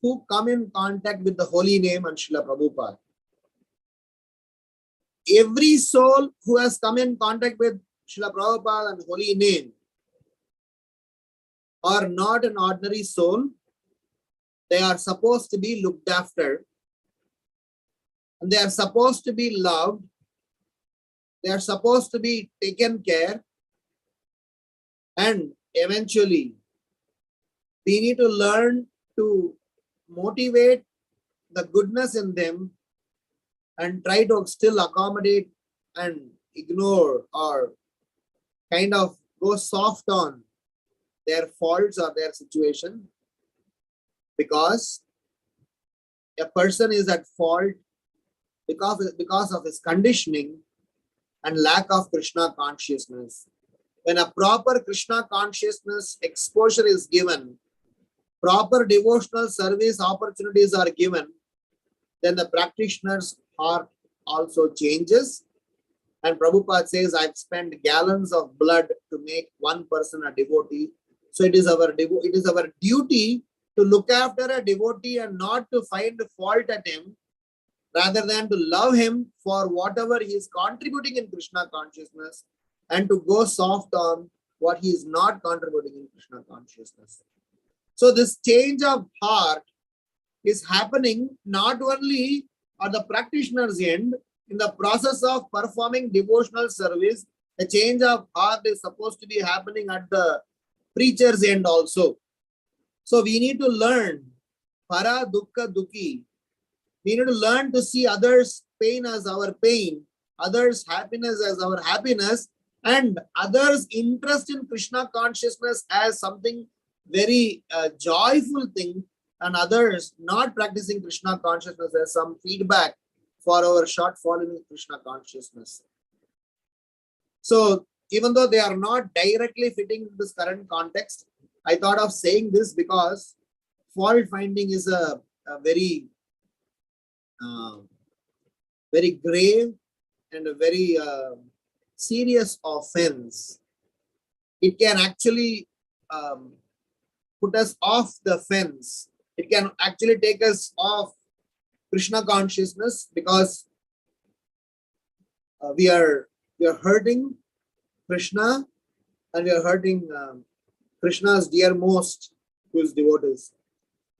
Speaker 8: who come in contact with the holy name and Srila Prabhupada. Every soul who has come in contact with Srila Prabhupada and holy name are not an ordinary soul. They are supposed to be looked after, and they are supposed to be loved. They are supposed to be taken care, and eventually we need to learn to motivate the goodness in them and try to still accommodate and ignore or kind of go soft on their faults or their situation, because a person is at fault because of his conditioning and lack of Krishna consciousness. When a proper Krishna consciousness exposure is given, proper devotional service opportunities are given, then the practitioner's heart also changes. And Prabhupada says, I've spent gallons of blood to make one person a devotee. So it is our duty to look after a devotee and not to find fault at him, rather than to love him for whatever he is contributing in Krishna consciousness, and to go soft on what he is not contributing in Krishna consciousness. So this change of heart is happening not only at the practitioner's end. In the process of performing devotional service, a change of heart is supposed to be happening at the preacher's end also. So we need to learn para dukkha dukhi. We need to learn to see others' pain as our pain, others' happiness as our happiness, and others' interest in Krishna consciousness as something very joyful thing, and others not practicing Krishna consciousness as some feedback for our shortfall in Krishna consciousness. So even though they are not directly fitting into this current context, I thought of saying this because fault finding is a very grave and a very serious offense. It can actually put us off the fence. It can actually take us off Krishna consciousness, because we are hurting Krishna, and we are hurting Krishna's dearmost, who is devotees.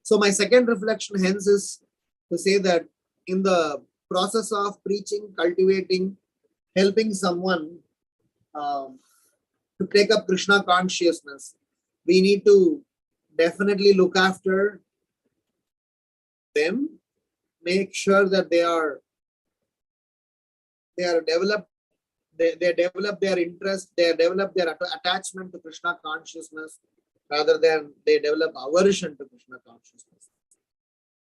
Speaker 8: So my second reflection hence is to say that in the process of preaching, cultivating, helping someone to take up Krishna consciousness, we need to definitely look after them, make sure that they are developed they develop their interest, they develop their attachment to Krishna consciousness rather than they develop aversion to Krishna consciousness.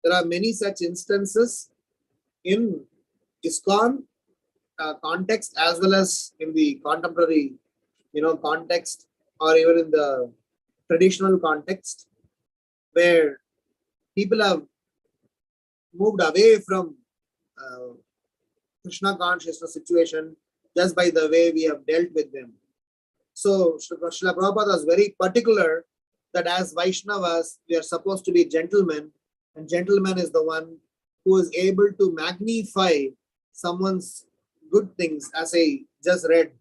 Speaker 8: There are many such instances in ISKCON context as well as in the contemporary, context, or even in the traditional context, where people have moved away from Krishna consciousness situation just by the way we have dealt with them. So Srila Prabhupada was very particular that as Vaishnavas, we are supposed to be gentlemen, and gentleman is the one who is able to magnify someone's good things, as I just read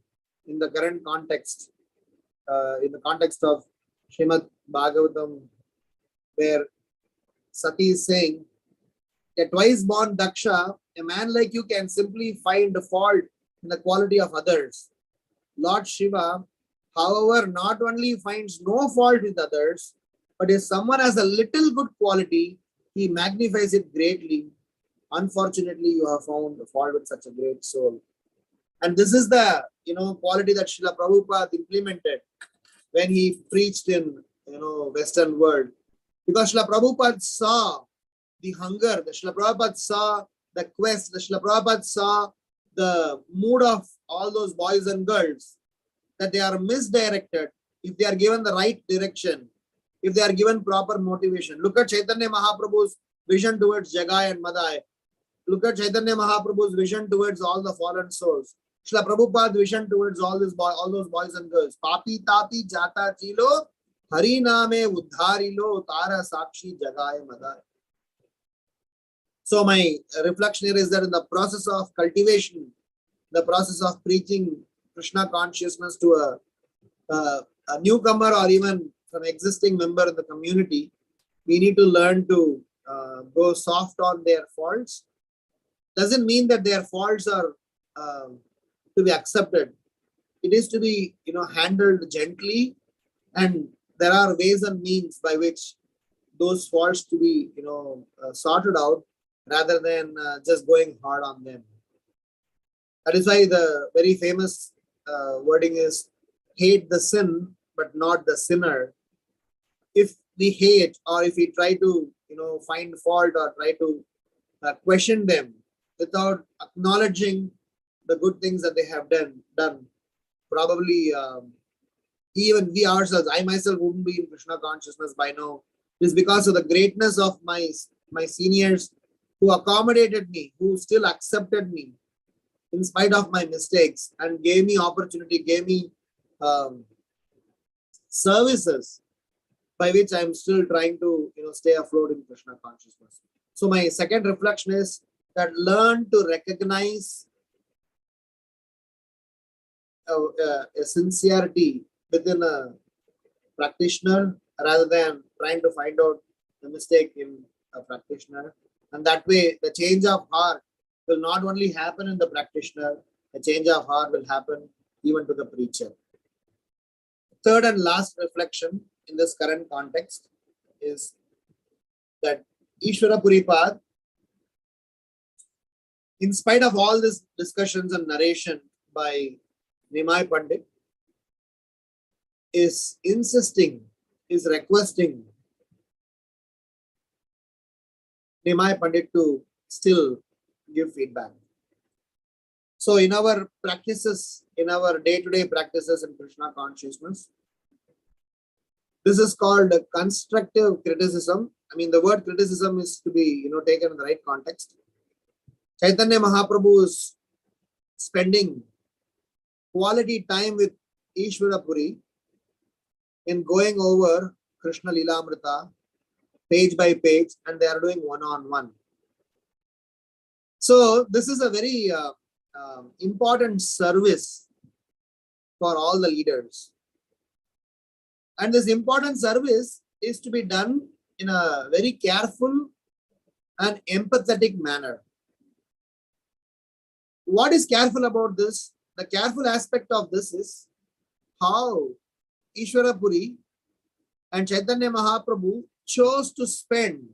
Speaker 8: in the current context, in the context of Srimad Bhagavatam, where Sati is saying, a twice born Daksha, a man like you can simply find a fault in the quality of others. Lord Shiva, however, not only finds no fault with others, but if someone has a little good quality, he magnifies it greatly. Unfortunately, you have found a fault with such a great soul. And this is the quality that Srila Prabhupada implemented when he preached in Western world. Because Srila Prabhupada saw the hunger, the Srila Prabhupada saw the quest, the Srila Prabhupada saw the mood of all those boys and girls, that they are misdirected if they are given the right direction, if they are given proper motivation. Look at Chaitanya Mahaprabhu's vision towards Jagai and Madai. Look at Chaitanya Mahaprabhu's vision towards all the fallen souls. Srila Prabhupada's vision towards all those boys and girls. Papi tapi jata chilo, hari name uddharilo, tara sakshi Jagai Madai. So my reflection here is that in the process of cultivation, the process of preaching Krishna consciousness to a newcomer or even an existing member in the community, we need to learn to go soft on their faults. Doesn't mean that their faults are to be accepted. It is to be handled gently, and there are ways and means by which those faults to be sorted out, rather than just going hard on them. That is why the very famous wording is, hate the sin, but not the sinner. If we hate, or if we try to find fault or try to question them without acknowledging the good things that they have done, probably even we ourselves, I myself wouldn't be in Krishna consciousness by now. It is because of the greatness of my seniors who accommodated me, who still accepted me in spite of my mistakes, and gave me opportunity, gave me services by which I'm still trying to stay afloat in Krishna consciousness. So my second reflection is that learn to recognize a sincerity within a practitioner rather than trying to find out the mistake in a practitioner. And that way, the change of heart will not only happen in the practitioner, a change of heart will happen even to the preacher. Third and last reflection in this current context is that Ishvara Puripad, in spite of all these discussions and narration by Nimai Pandit, is insisting, is requesting Nimai Pandit to still give feedback. So in our practices, in our day-to-day practices in Krishna consciousness, this is called constructive criticism. I mean, the word criticism is to be taken in the right context. Chaitanya Mahaprabhu is spending quality time with Ishvara Puri in going over Krishna Lilamrita page by page, and they are doing one-on-one. So this is a very important service for all the leaders. And this important service is to be done in a very careful and empathetic manner. What is careful about this? The careful aspect of this is how Ishvara Puri and Chaitanya Mahaprabhu chose to spend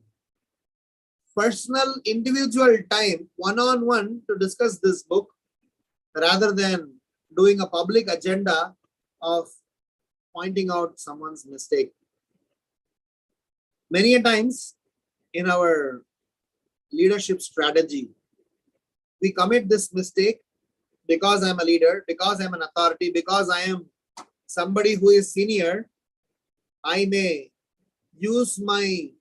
Speaker 8: personal, individual time one-on-one to discuss this book, rather than doing a public agenda of pointing out someone's mistake. Many a times in our leadership strategy, we commit this mistake because I'm a leader, because I'm an authority, because I am somebody who is senior. I may use my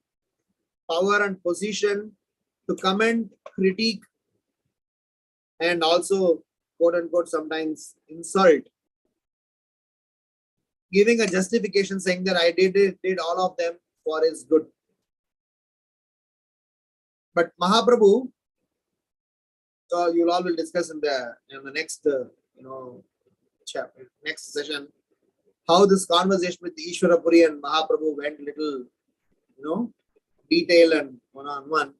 Speaker 8: power and position to comment, critique, and also, quote unquote, sometimes insult, giving a justification saying that I did all of them for his good. But Mahaprabhu, you'll all will discuss in the next chapter, next session, how this conversation with Ishwarapuri and Mahaprabhu went little, detail and one-on-one.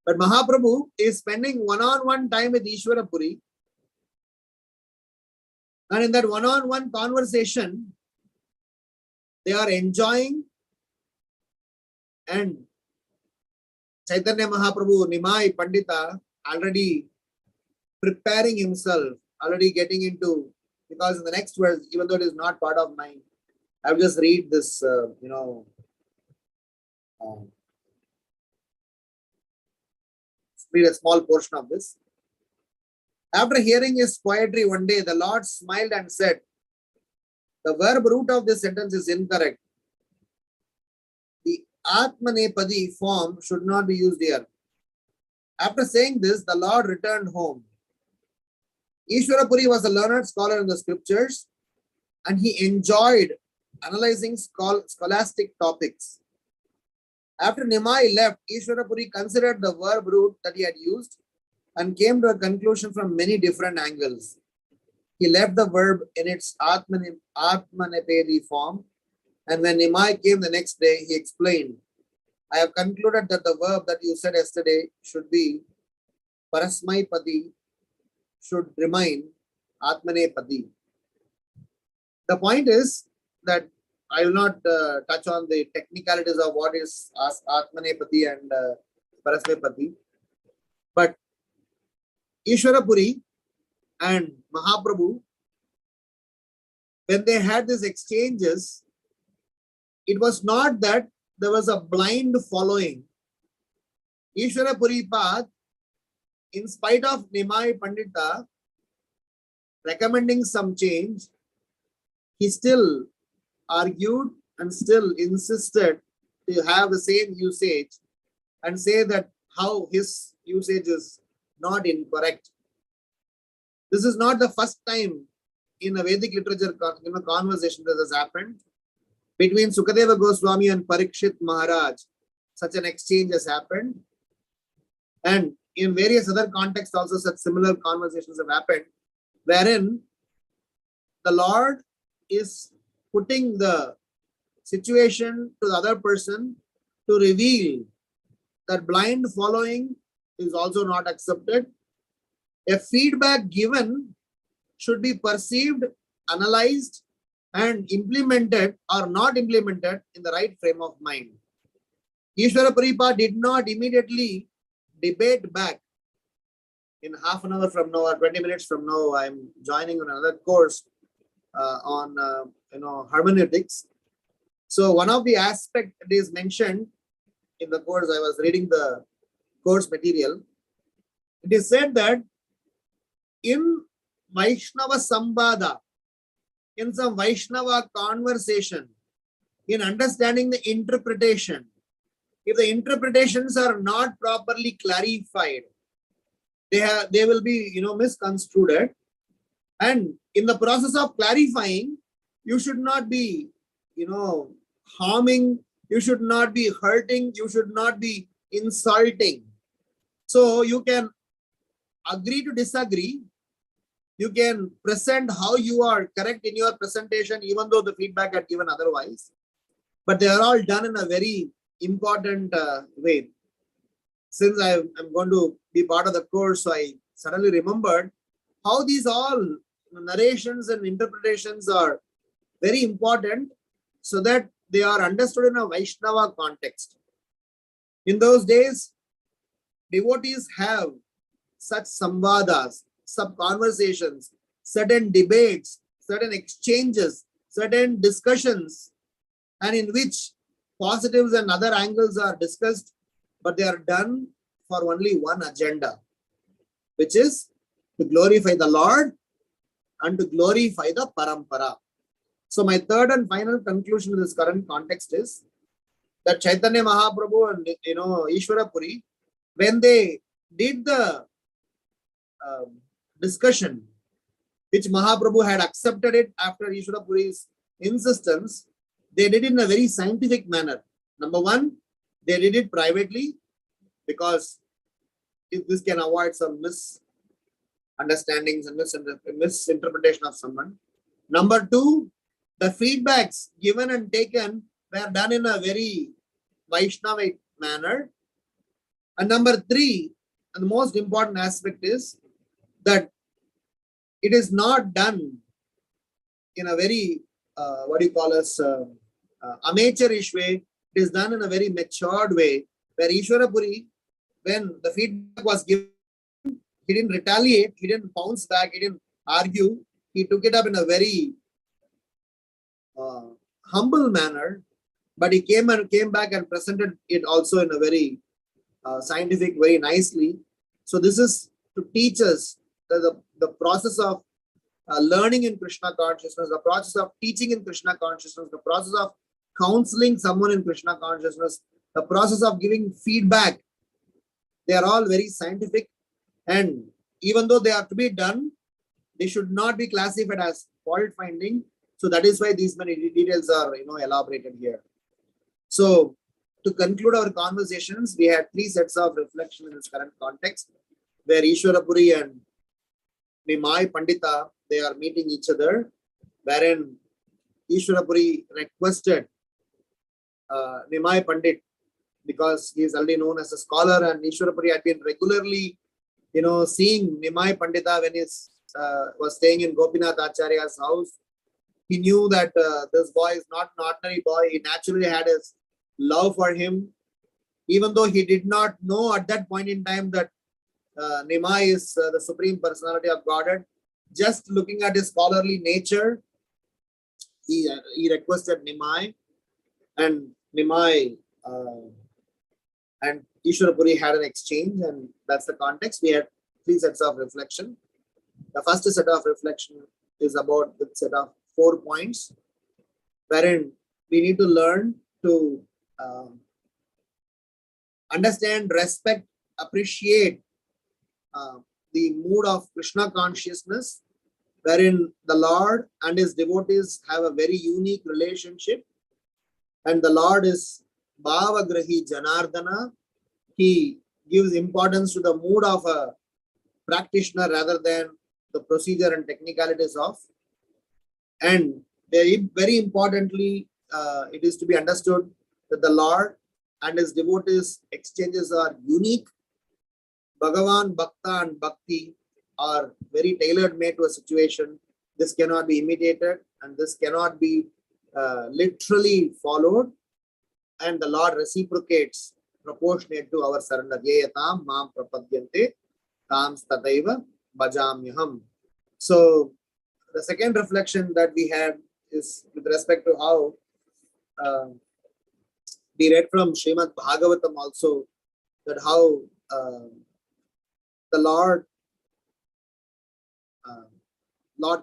Speaker 8: But Mahaprabhu is spending one-on-one time with Ishwarapuri, and in that one-on-one conversation, they are enjoying, and Caitanya Mahaprabhu, Nimai Pandita, already preparing himself, already getting into, because in the next verse, even though it is not part of mine, I'll just read this, read a small portion of this. After hearing his poetry one day, the Lord smiled and said, the verb root of this sentence is incorrect. The Atmanepadi form should not be used here. After saying this, the Lord returned home. Ishwarapuri was a learned scholar in the scriptures, and he enjoyed analyzing scholastic topics. After Nimai left, Ishwarapuri considered the verb root that he had used and came to a conclusion from many different angles. He left the verb in its Atmanepadi form, and when Nimai came the next day, he explained, I have concluded that the verb that you said yesterday should be Parasmaipadi, should remain Atmanepadi. The point is that I will not touch on the technicalities of what is Atmanepadi and Parasmaipadi, but Ishwarapuri and Mahaprabhu, when they had these exchanges, it was not that there was a blind following. Ishwarapuri path, in spite of Nimai Pandita recommending some change, he still argued and still insisted to have the same usage and say that how his usage is not incorrect. This is not the first time in a Vedic literature conversation that has happened between Sukadeva Goswami and Parikshit Maharaj. Such an exchange has happened, and in various other contexts also such similar conversations have happened, wherein the Lord is putting the situation to the other person to reveal that blind following is also not accepted. A feedback given should be perceived, analyzed, and implemented or not implemented in the right frame of mind. Ishwarapuri did not immediately debate back. In half an hour from now or 20 minutes from now, I'm joining on another course on hermeneutics. So one of the aspects that is mentioned in the course, I was reading the course material. It is said that in Vaishnava Sambhada, in some Vaishnava conversation, in understanding the interpretation, if the interpretations are not properly clarified, they will be misconstrued, and in the process of clarifying, you should not be harming, you should not be hurting, you should not be insulting. So you can agree to disagree, you can present how you are correct in your presentation even though the feedback had given otherwise, but they are all done in a very important way. Since I'm going to be part of the course, so I suddenly remembered how these all narrations and interpretations are very important so that they are understood in a Vaishnava context. In those days, devotees have such samvadas, such conversations certain debates, certain exchanges, certain discussions, and in which positives and other angles are discussed, but they are done for only one agenda, which is to glorify the Lord and to glorify the parampara. So my third and final conclusion in this current context is that Chaitanya Mahaprabhu and Ishwara Puri, when they did the discussion, which Mahaprabhu had accepted it after Ishwara Puri's insistence, they did it in a very scientific manner. Number one, they did it privately because this can avoid some misunderstandings and misinterpretation of someone. Number two, the feedbacks given and taken were done in a very Vaishnavic manner. And number three, and the most important aspect is that it is not done in a very, amateurish way. It is done in a very matured way, where Ishwara Puri, when the feedback was given, he didn't retaliate, he didn't bounce back, he didn't argue. He took it up in a very humble manner, but he came back and presented it also in a very scientific, very nicely. So this is to teach us that the process of learning in Krishna consciousness, the process of teaching in Krishna consciousness, the process of counseling someone in Krishna consciousness, the process of giving feedback, they are all very scientific, and even though they are to be done, they should not be classified as fault finding. So that is why these many details are elaborated here. So to conclude our conversations, we had three sets of reflection in this current context, where Ishwara Puri and Nimai Pandita, they are meeting each other, wherein Ishwara Puri requested Nimai Pandit, because he is already known as a scholar, and Ishwara Puri had been regularly seeing Nimai Pandita when he was staying in Gopinath Acharya's house. He knew that this boy is not an ordinary boy. He naturally had his love for him, even though he did not know at that point in time that Nimai is the Supreme Personality of Godhead. Just looking at his scholarly nature, he requested Nimai, and Nimai and Ishwara Puri had an exchange, and that's the context. We had three sets of reflection. The first set of reflection is about the set of 4 points, wherein we need to learn to understand, respect, appreciate the mood of Krishna consciousness, wherein the Lord and his devotees have a very unique relationship, and the Lord is Bhavagrahi Janardana. He gives importance to the mood of a practitioner rather than the procedure and technicalities of. And very importantly, it is to be understood that the Lord and his devotees exchanges are unique. Bhagavan, Bhakta and Bhakti are very tailor made to a situation. This cannot be imitated, and this cannot be literally followed. And the Lord reciprocates proportionate to our surrender. Yeyatam mam prapadyante tam tataiva bhajamyaham. So the second reflection that we had is with respect to how we read from Srimad Bhagavatam also, that how the Lord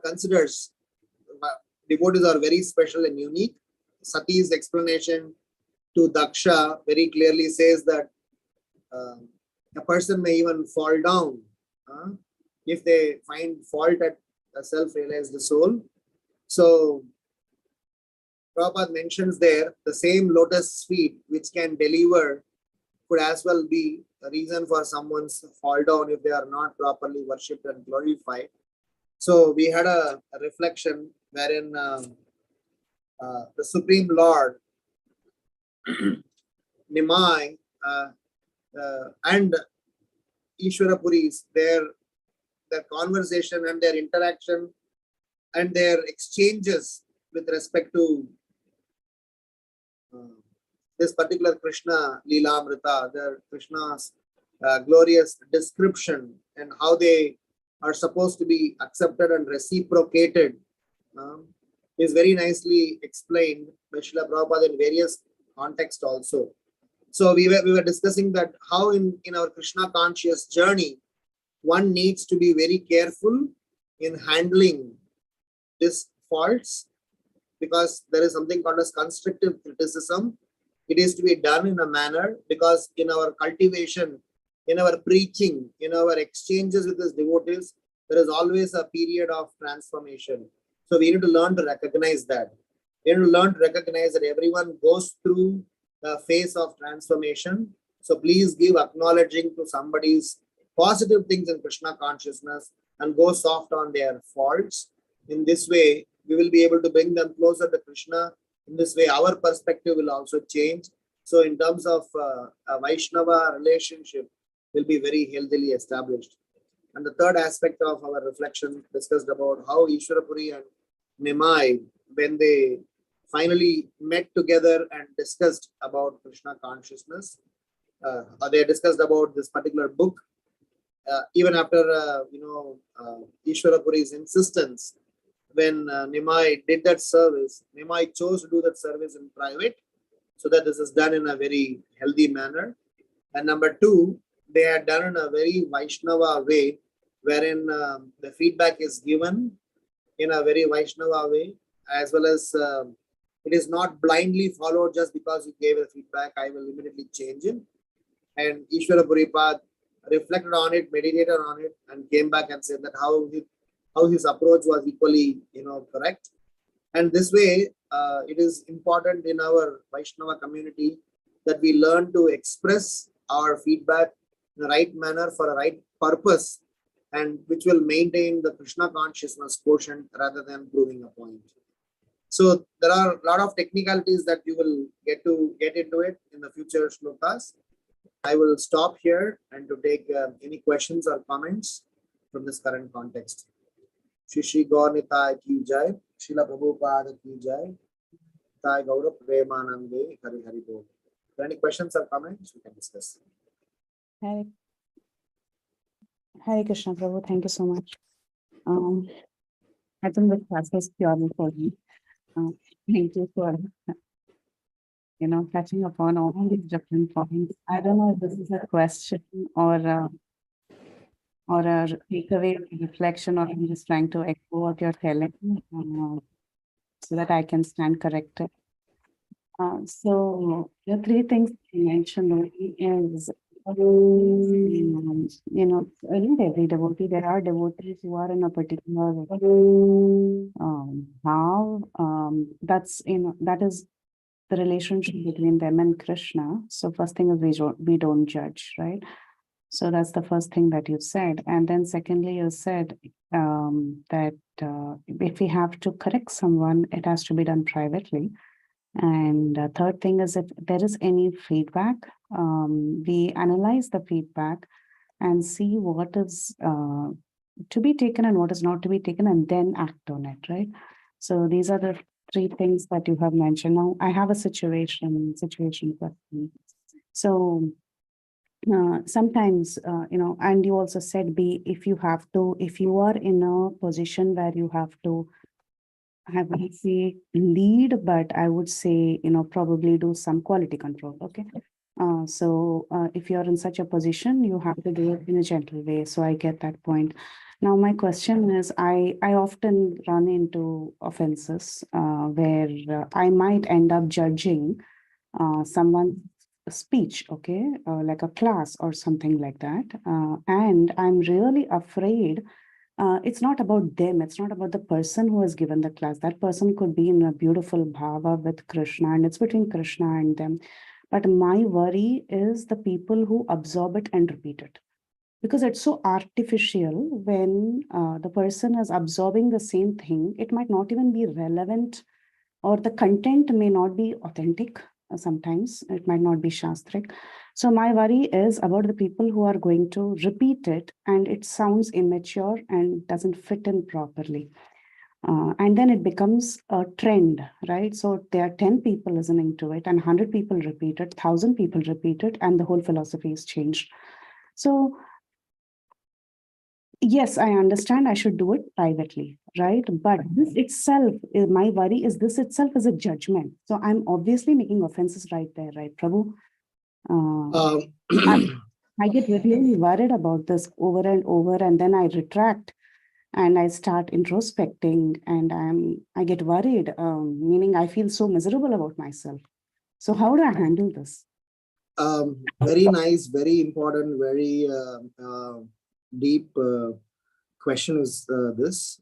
Speaker 8: considers devotees are very special and unique. Sati's explanation to Daksha very clearly says that a person may even fall down if they find fault at a self-realized soul. So Prabhupada mentions there the same lotus feet which can deliver could as well be a reason for someone's fall down if they are not properly worshipped and glorified. So we had a reflection wherein the Supreme Lord, Nimai, and Ishwara Puris, their conversation and their interaction and their exchanges with respect to this particular Krishna Leela Amrita, their Krishna's glorious description, and how they are supposed to be accepted and reciprocated is very nicely explained by Srila Prabhupada in various contexts also. So we were discussing that how in our Krishna conscious journey, one needs to be very careful in handling these faults, because there is something called as constructive criticism. It is to be done in a manner, because in our cultivation, in our preaching, in our exchanges with these devotees, there is always a period of transformation. So we need to learn to recognize that. We need to learn to recognize that everyone goes through a phase of transformation. So please give acknowledging to somebody's positive things in Krishna consciousness and go soft on their faults. In this way, we will be able to bring them closer to Krishna. In this way, our perspective will also change. So in terms of a Vaishnava relationship, will be very healthily established. And the third aspect of our reflection discussed about how Ishwarapuri and Nimai, when they finally met together and discussed about Krishna consciousness, they discussed about this particular book. Even after Ishwarapuri's insistence, when Nimai did that service, Nimai chose to do that service in private, so that this is done in a very healthy manner. And number two, they are done in a very Vaishnava way, wherein the feedback is given in a very Vaishnava way, as well as it is not blindly followed just because you gave a feedback, I will immediately change it. And Ishwara Puripad reflected on it, meditated on it, and came back and said that how his approach was equally correct. And this way, it is important in our Vaishnava community that we learn to express our feedback in the right manner for a right purpose, and which will maintain the Krishna consciousness quotient rather than proving a point. So there are a lot of technicalities that you will get into it in the future shlokas. I will stop here and to take any questions or comments from this current context. Shri Shri Gaur Nitai ki jai, Srila Prabhupada ki jai, Nitai Gaura Premanande Hari Hari Bol. If there are any questions or comments, we can discuss.
Speaker 5: Hare Krishna Prabhu, thank you so much. I think this class was purely for me. Thank you for touching upon all these different points. I don't know if this is a question or a takeaway reflection, or I'm just trying to echo what you're telling, so that I can stand corrected. So the three things you mentioned only is, not every devotee. There are devotees who are in a particular how that is the relationship between them and Krishna. So first thing is we don't judge, right? So that's the first thing that you said. And then secondly, you said that if we have to correct someone, it has to be done privately. And third thing is, if there is any feedback, we analyze the feedback and see what is to be taken and what is not to be taken, and then act on it, right? So these are the three things that you have mentioned. Now I have a situation question. So sometimes, and you also said, if you are in a position where you have to, I would say lead, but I would say, probably do some quality control. Okay. So if you're in such a position, you have to do it in a gentle way. So I get that point. Now, my question is, I often run into offenses where I might end up judging someone's speech, okay, like a class or something like that. And I'm really afraid. It's not about them. It's not about the person who has given the class. That person could be in a beautiful bhava with Krishna, and it's between Krishna and them. But my worry is the people who absorb it and repeat it, because it's so artificial. When the person is absorbing the same thing, it might not even be relevant, or the content may not be authentic. Sometimes it might not be shastric. So my worry is about the people who are going to repeat it, and it sounds immature and doesn't fit in properly. And then it becomes a trend, right? So there are 10 people listening to it, and 100 people repeat it, 1,000 people repeat it, and the whole philosophy is changed. So Yes, I understand I should do it privately, right? But this itself, my worry is this itself is a judgment. So I'm obviously making offenses right there, right, Prabhu? I get really worried about this over and over, and then I retract and I start introspecting, and I get worried, meaning I feel so miserable about myself. So how do I handle this?
Speaker 8: Very nice, very important, very deep question is this.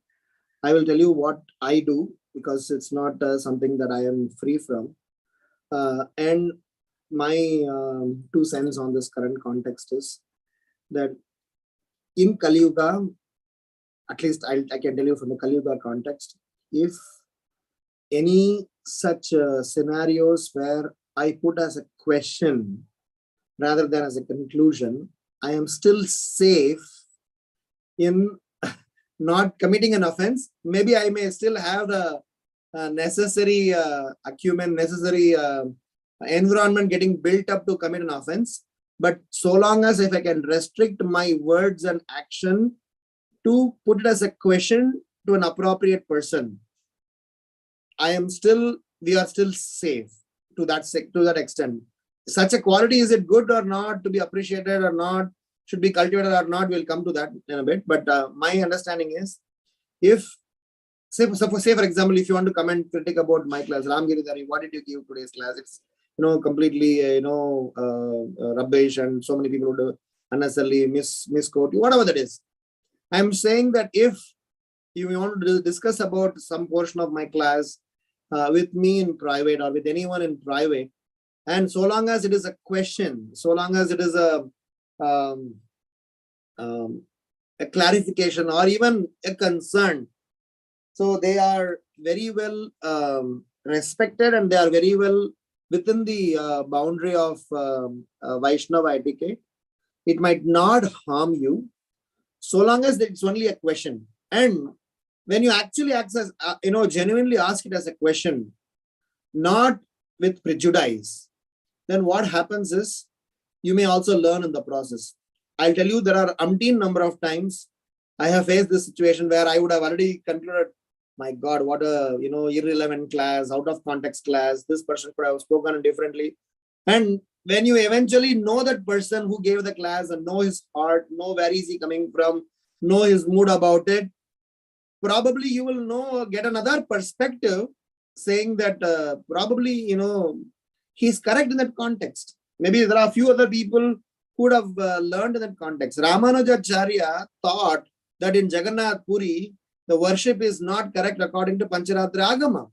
Speaker 8: I will tell you what I do, because it's not something that I am free from. And my 2 cents on this current context is that in Kali Yuga, at least I can tell you from the Kali Yuga context, if any such scenarios where I put as a question rather than as a conclusion, I am still safe in not committing an offense. Maybe I may still have the necessary acumen, necessary environment getting built up to commit an offense. But so long as if I can restrict my words and action to put it as a question to an appropriate person, we are still safe to that extent. Such a quality, is it good or not, to be appreciated or not, should be cultivated or not, we'll come to that in a bit. But my understanding is, if say for example, if you want to comment critic about my class, Ramgiridhari, what did you give today's class? It's completely rubbish, and so many people would unnecessarily misquote you, whatever that is. I'm saying that if you want to discuss about some portion of my class with me in private or with anyone in private, and so long as it is a question, so long as it is a clarification or even a concern, so they are very well respected, and they are very well within the boundary of Vaishnava etiquette. It might not harm you, so long as it's only a question. And when you actually access, genuinely ask it as a question, not with prejudice, then what happens is you may also learn in the process. I'll tell you, there are umpteen number of times I have faced this situation where I would have already concluded, my God, what a irrelevant class, out of context class. This person could have spoken differently. And when you eventually know that person who gave the class and know his heart, know where is he coming from, know his mood about it, probably you will get another perspective, saying that probably he's correct in that context. Maybe there are a few other people who would have learned in that context. Ramanujacharya thought that in Jagannath Puri, the worship is not correct according to Pancharatra Agama.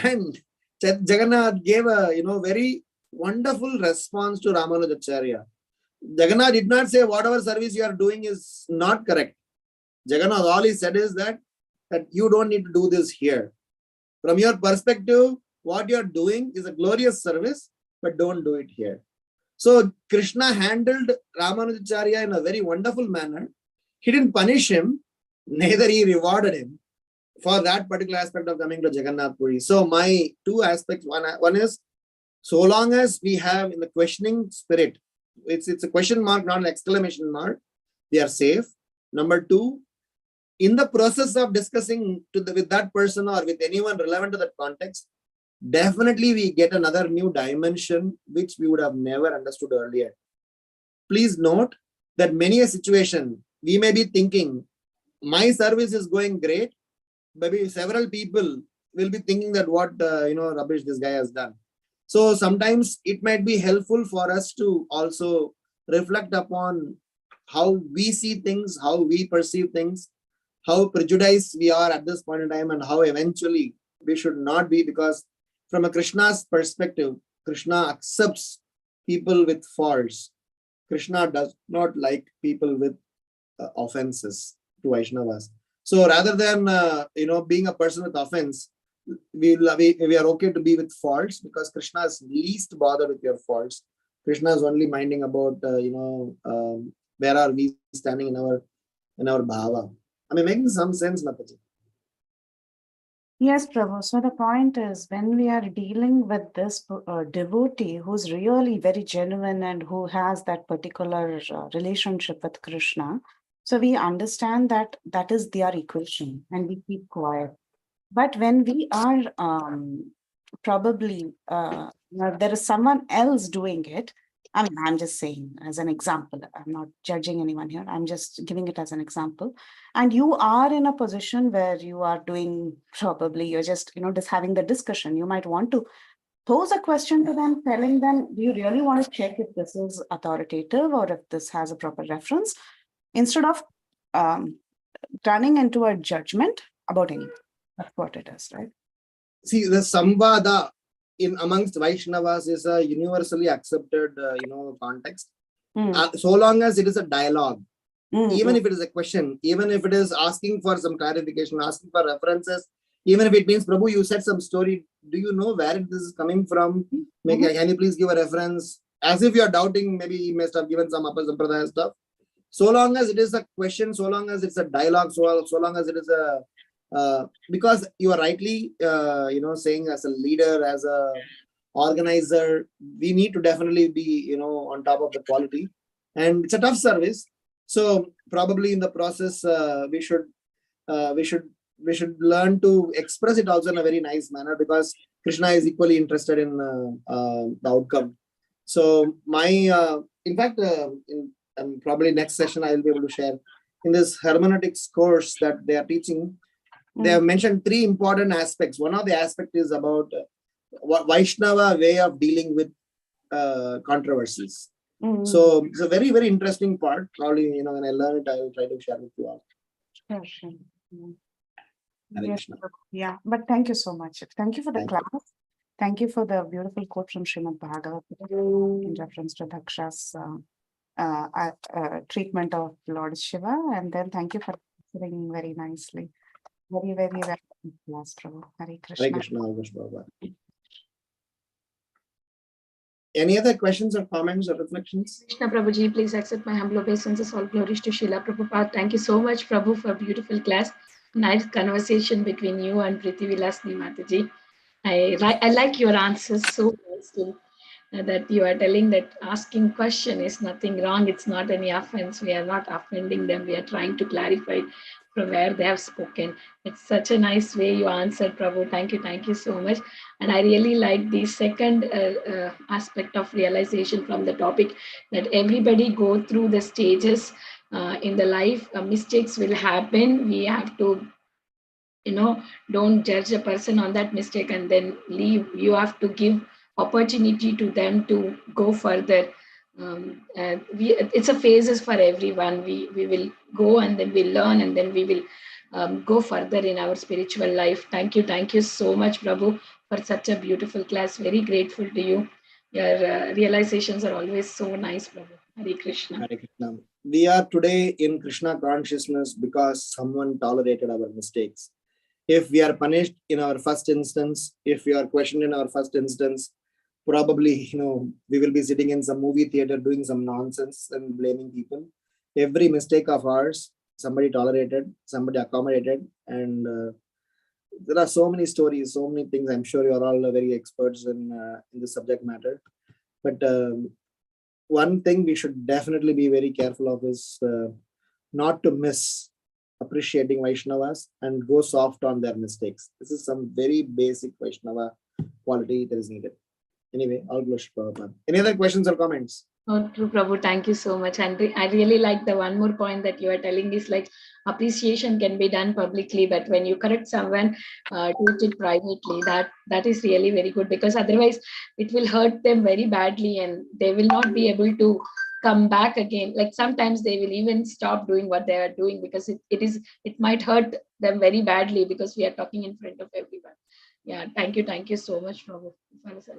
Speaker 8: And Jagannath gave a very wonderful response to Ramanujacharya. Jagannath did not say whatever service you are doing is not correct. Jagannath, all he said is that you don't need to do this here. From your perspective, what you are doing is a glorious service, but don't do it here. So Krishna handled Ramanujacharya in a very wonderful manner. He didn't punish him, neither he rewarded him for that particular aspect of coming to Jagannath Puri. So my 2 aspects, one is, so long as we have in the questioning spirit, it's a question mark, not an exclamation mark, we are safe. Number 2, in the process of discussing with that person or with anyone relevant to that context, definitely we get another new dimension which we would have never understood earlier. Please note that many a situation we may be thinking, my service is going great, maybe several people will be thinking that what rubbish this guy has done. So sometimes it might be helpful for us to also reflect upon how we see things, how we perceive things, how prejudiced we are at this point in time, and how eventually we should not be, because from a Krishna's perspective, Krishna accepts people with faults. Krishna does not like people with offenses to Vaishnavas. So rather than being a person with offense, we are okay to be with faults, because Krishna is least bothered with your faults. Krishna is only minding about where are we standing in our bhava. I mean, making some sense, Mataji.
Speaker 5: Yes, Prabhu. So the point is, when we are dealing with this devotee who's really very genuine and who has that particular relationship with Krishna, So we understand that that is their equation and we keep quiet. But when we are probably, there is someone else doing it. I mean, I'm just saying as an example, I'm not judging anyone here. I'm just giving it as an example. And you are in a position where you are doing, probably you're just, just having the discussion. You might want to pose a question to them, telling them, do you really want to check if this is authoritative or if this has a proper reference, instead of turning into a judgment about anything. That's what it is, right?
Speaker 8: See, the samvada in amongst Vaishnavas is a universally accepted, context. So long as it is a dialogue, even if it is a question, even if it is asking for some clarification, asking for references, even if it means, Prabhu, you said some story, do you know where this is coming from? Can you please give a reference? As if you are doubting, maybe he must have given some Upper Sampradaya stuff. So long as it is a question, so long as it's a dialogue, so long as it is a, because you are rightly, saying as a leader, as a organizer, we need to definitely be, on top of the quality, and it's a tough service. So probably in the process, we should learn to express it also in a very nice manner, because Krishna is equally interested in the outcome. So in fact, probably next session I will be able to share in this hermeneutics course that they are teaching. They have mentioned 3 important aspects. One of the aspects is about Vaishnava way of dealing with controversies. So it's a very, very interesting part. Probably, when I learn it, I will try to share with you all.
Speaker 5: Sure.
Speaker 8: Yes,
Speaker 5: yeah, but thank you so much. Thank you for the class. Thank you for the beautiful quote from Srimad Bhagavata in reference to Daksha's treatment of Lord Shiva. And then thank you for answering very nicely. Very, very well class, Prabhu. Hare Krishna.
Speaker 8: Hare Krishna, Hare Krishna. Any other questions or comments or reflections?
Speaker 3: Krishna Prabhuji, please accept my humble obeisances. All glories to Srila Prabhupada. Thank you so much, Prabhu, for a beautiful class. Nice conversation between you and Priti Vilasni Mataji. I like your answers so nicely. That you are telling that asking question is nothing wrong. It's not any offense. We are not offending them. We are trying to clarify from where they have spoken. It's such a nice way you answered, Prabhu. Thank you so much. And I really like the second aspect of realization from the topic, that everybody go through the stages in the life. Mistakes will happen. We have to, don't judge a person on that mistake and then leave. You have to give opportunity to them to go further. It's a phases for everyone. We will go and then we'll learn and then we will go further in our spiritual life. Thank you so much, Prabhu, for such a beautiful class. Very grateful to you. Your realizations are always so nice, Prabhu. Hare Krishna.
Speaker 8: Hare Krishna. We are today in Krishna consciousness because someone tolerated our mistakes. If we are punished in our first instance, if we are questioned in our first instance, probably, we will be sitting in some movie theater doing some nonsense and blaming people. Every mistake of ours, somebody tolerated, somebody accommodated, and there are so many stories, so many things. I'm sure you are all very experts in the subject matter. But one thing we should definitely be very careful of is not to miss appreciating Vaishnavas and go soft on their mistakes. This is some very basic Vaishnava quality that is needed. Anyway, all glories to Prabhupada. Any other questions or comments?
Speaker 3: Oh, true, Prabhu. Thank you so much. And I really like the one more point that you are telling is like appreciation can be done publicly, but when you correct someone, do it privately. That is really very good, because otherwise it will hurt them very badly and they will not be able to come back again. Like sometimes they will even stop doing what they are doing because it might hurt them very badly because we are talking in front of everyone. Yeah, thank you so much, Prabhu.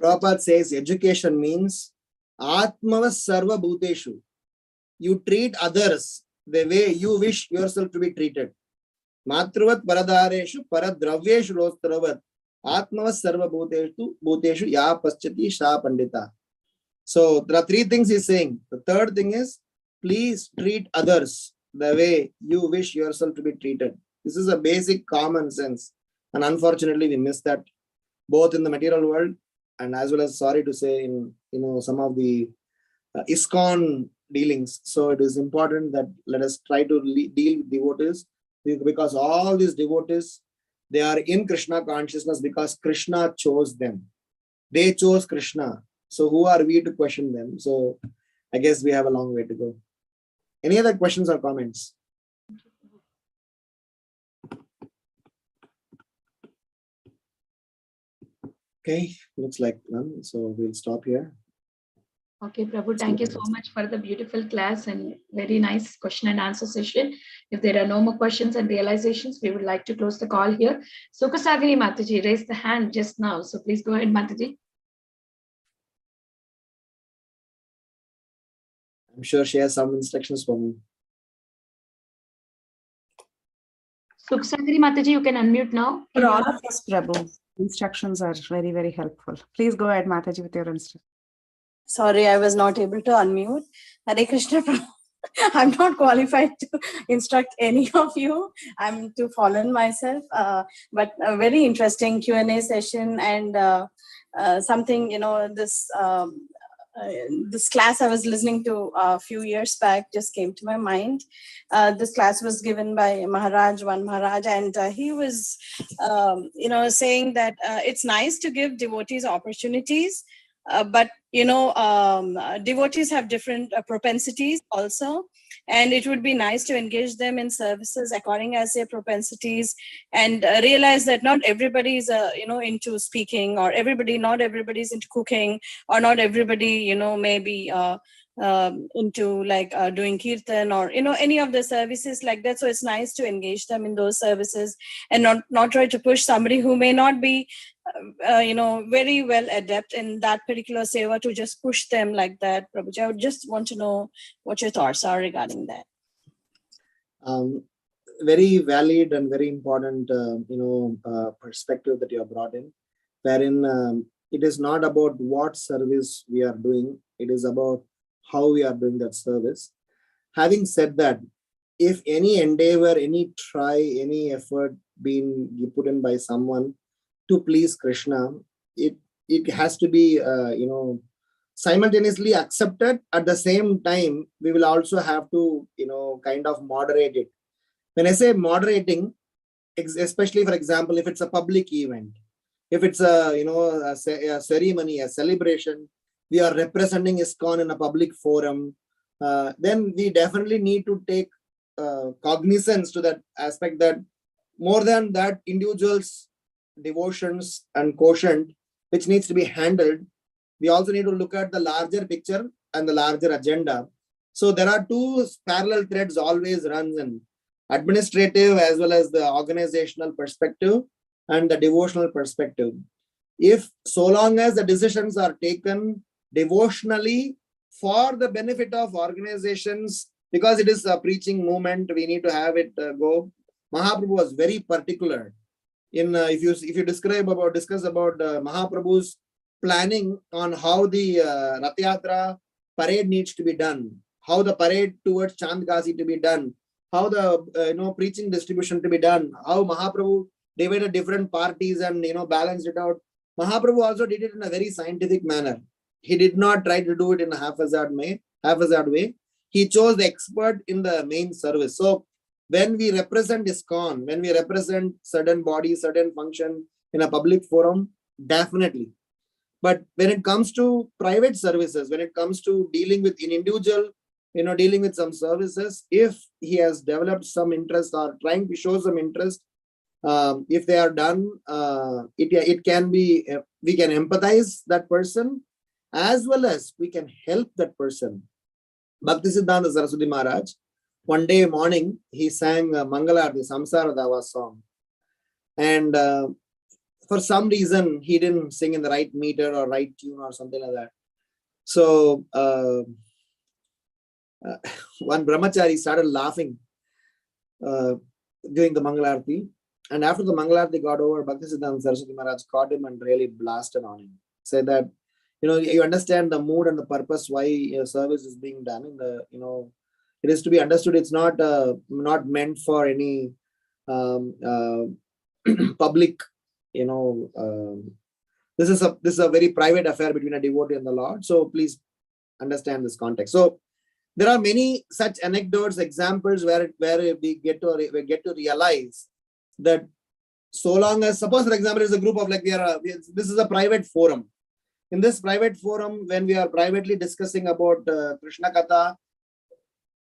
Speaker 8: Prabhupada says education means Atmava Sarva Bhuteshu. You treat others the way you wish yourself to be treated. Matruvat Paradareshu Paradravyeshu Rostravat Atmava Sarva Bhuteshu Ya Paschati Sha Pandita. So there are 3 things he's saying. The third thing is, please treat others the way you wish yourself to be treated. This is a basic common sense. And unfortunately, we miss that both in the material world and as well as, sorry to say, in some of the ISKCON dealings. So it is important that let us try to deal with devotees, because all these devotees, they are in Krishna consciousness because Krishna chose them. They chose Krishna. So who are we to question them? So I guess we have a long way to go. Any other questions or comments? Okay, looks like none. So we'll stop here.
Speaker 3: Okay, Prabhu, thank you so much for the beautiful class and very nice question and answer session. If there are no more questions and realizations, we would like to close the call here. Sukasagini Mataji raised the hand just now. So please go ahead, Mataji.
Speaker 8: I'm sure she has some instructions for me.
Speaker 3: Sukasagini Mataji, you can unmute now.
Speaker 5: For all of us, Prabhu, instructions are very, very helpful. Please go ahead, Mataji, with your instructions.
Speaker 7: Sorry, I was not able to unmute. Hare Krishna. I'm not qualified to instruct any of you. I'm too fallen myself. But a very interesting Q&A session and something, this class I was listening to a few years back just came to my mind. This class was given by one Maharaj, and he was, saying that it's nice to give devotees opportunities, but devotees have different propensities also, and it would be nice to engage them in services according as their propensities, and realize that not everybody is into speaking, or not everybody is into cooking, or not everybody maybe into doing kirtan or any of the services like that. So it's nice to engage them in those services and not try to push somebody who may not be very well adept in that particular seva, to just push them like that. Prabhuji, I would just want to know what your thoughts are regarding that.
Speaker 8: Very valid and very important perspective that you have brought in, wherein it is not about what service we are doing, it is about how we are doing that service. Having said that, if any endeavor, any try, any effort being put in by someone to please Krishna, it has to be simultaneously accepted. At the same time, we will also have to kind of moderate it. When I say moderating, especially for example, if it's a public event, if it's a ceremony, a celebration, we are representing ISKCON in a public forum, then we definitely need to take cognizance to that aspect, that more than that individual's devotions and quotient, which needs to be handled, we also need to look at the larger picture and the larger agenda. So there are two parallel threads always runs in administrative as well as the organizational perspective and the devotional perspective. If so long as the decisions are taken devotionally for the benefit of organizations, because it is a preaching movement, we need to have it go. Mahaprabhu was very particular in if you discuss about Mahaprabhu's planning on how the Rath Yatra parade needs to be done, how the parade towards Chandkasi to be done, how the preaching distribution to be done, how Mahaprabhu divided different parties and balanced it out. Mahaprabhu also did it in a very scientific manner. He did not try to do it in a haphazard way. He chose the expert in the main service. So when we represent ISKCON, when we represent certain bodies, certain function in a public forum, definitely. But when it comes to private services, when it comes to dealing with an individual, dealing with some services, if he has developed some interest or trying to show some interest, if they are done, it can be, we can empathize that person, as well as we can help that person. Bhaktisiddhanta Saraswati Maharaj, one day morning, he sang Mangalarti, Samsara Dava song. And for some reason, he didn't sing in the right meter or right tune or something like that. So one brahmachari started laughing during the Mangalarti. And after the Mangalarti got over, Bhaktisiddhanta Saraswati Maharaj caught him and really blasted on him. Said that, you understand the mood and the purpose why your service is being done. In the, it is to be understood. It's not meant for any public. This is a very private affair between a devotee and the Lord. So please understand this context. So there are many such anecdotes, examples where we get to realize that so long as, suppose for example, it's a group of like this is a private forum. In this private forum, when we are privately discussing about Krishna Katha,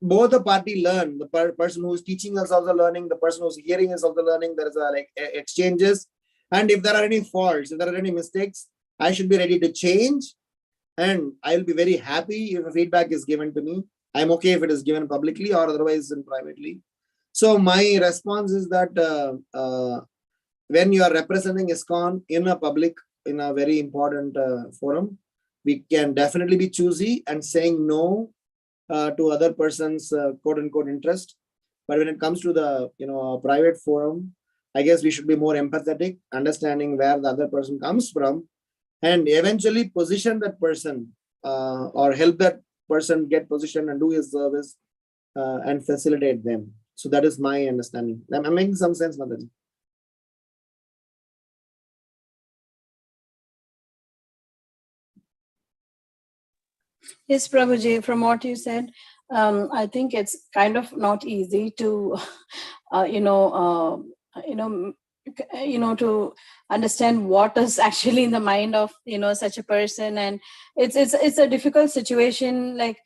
Speaker 8: both the party learn. The person who is teaching is also learning. The person who is hearing is also learning. There is exchanges, and if there are any faults, if there are any mistakes, I should be ready to change, and I will be very happy if feedback is given to me. I'm okay if it is given publicly or otherwise in privately. So my response is that when you are representing ISKCON in a public, in a very important forum, we can definitely be choosy and saying no to other person's quote unquote interest. But when it comes to the private forum, I guess we should be more empathetic, understanding where the other person comes from, and eventually position that person or help that person get positioned and do his service and facilitate them. So that is my understanding. I'm making some sense, Mataji.
Speaker 7: Yes, Prabhuji, from what you said, I think it's kind of not easy to, to understand what is actually in the mind of, such a person. And it's a difficult situation. Like,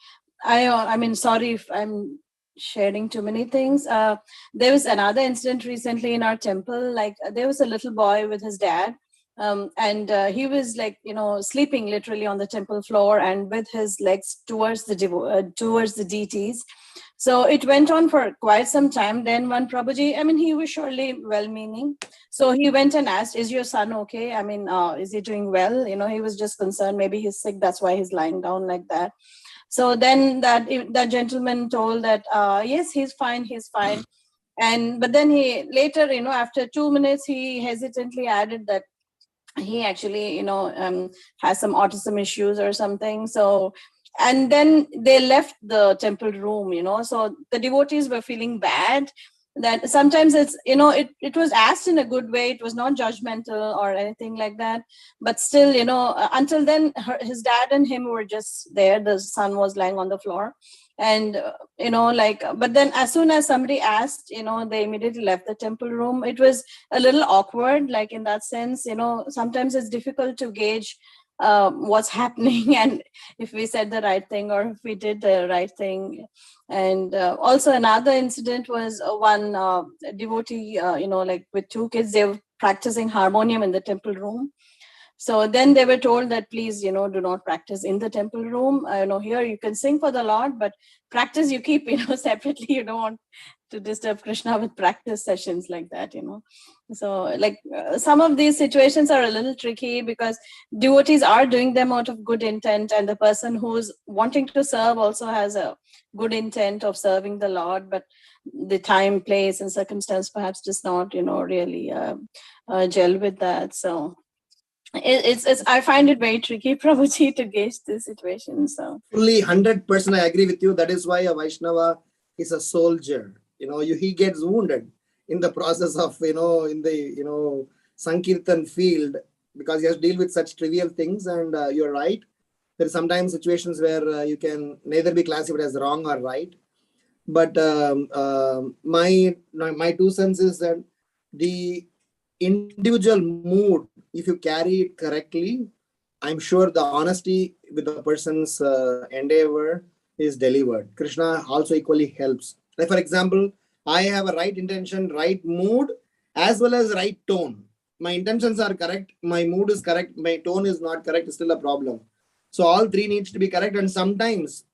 Speaker 7: I mean, sorry if I'm sharing too many things. There was another incident recently in our temple. Like, there was a little boy with his dad. And he was like, sleeping literally on the temple floor and with his legs towards the deities. So it went on for quite some time. Then one Prabhuji, I mean, he was surely well-meaning. So he went and asked, is your son okay? I mean, is he doing well? He was just concerned, maybe he's sick, that's why he's lying down like that. So then that gentleman told that, yes, he's fine. But then he later, after 2 minutes, he hesitantly added that he actually has some autism issues or something. So, and then they left the temple room, so the devotees were feeling bad that sometimes it's it was asked in a good way, it was not judgmental or anything like that, but still until then his dad and him were just there, the son was lying on the floor. And but then as soon as somebody asked, they immediately left the temple room. It was a little awkward, like in that sense, sometimes it's difficult to gauge what's happening and if we said the right thing or if we did the right thing. And also another incident was one devotee, like with two kids, they were practicing harmonium in the temple room. So then they were told that please, do not practice in the temple room. Here you can sing for the Lord, but practice you keep, separately. You don't want to disturb Krishna with practice sessions like that, So like some of these situations are a little tricky because devotees are doing them out of good intent, and the person who's wanting to serve also has a good intent of serving the Lord, but the time, place, and circumstance perhaps does not, really gel with that. So it's I find it very tricky, Prabhuji, to gauge this situation. So
Speaker 8: fully 100% I agree with you. That is why a Vaishnava is a soldier. He gets wounded in the process of in the Sankirtan field, because he has to deal with such trivial things. And you're right, there are sometimes situations where you can neither be classified as wrong or right. But my 2 cents is that the individual mood, if you carry it correctly, I'm sure the honesty with the person's endeavor is delivered. Krishna also equally helps. Like, for example, I have a right intention, right mood, as well as right tone. My intentions are correct, my mood is correct, my tone is not correct, it's still a problem. So all three needs to be correct, and sometimes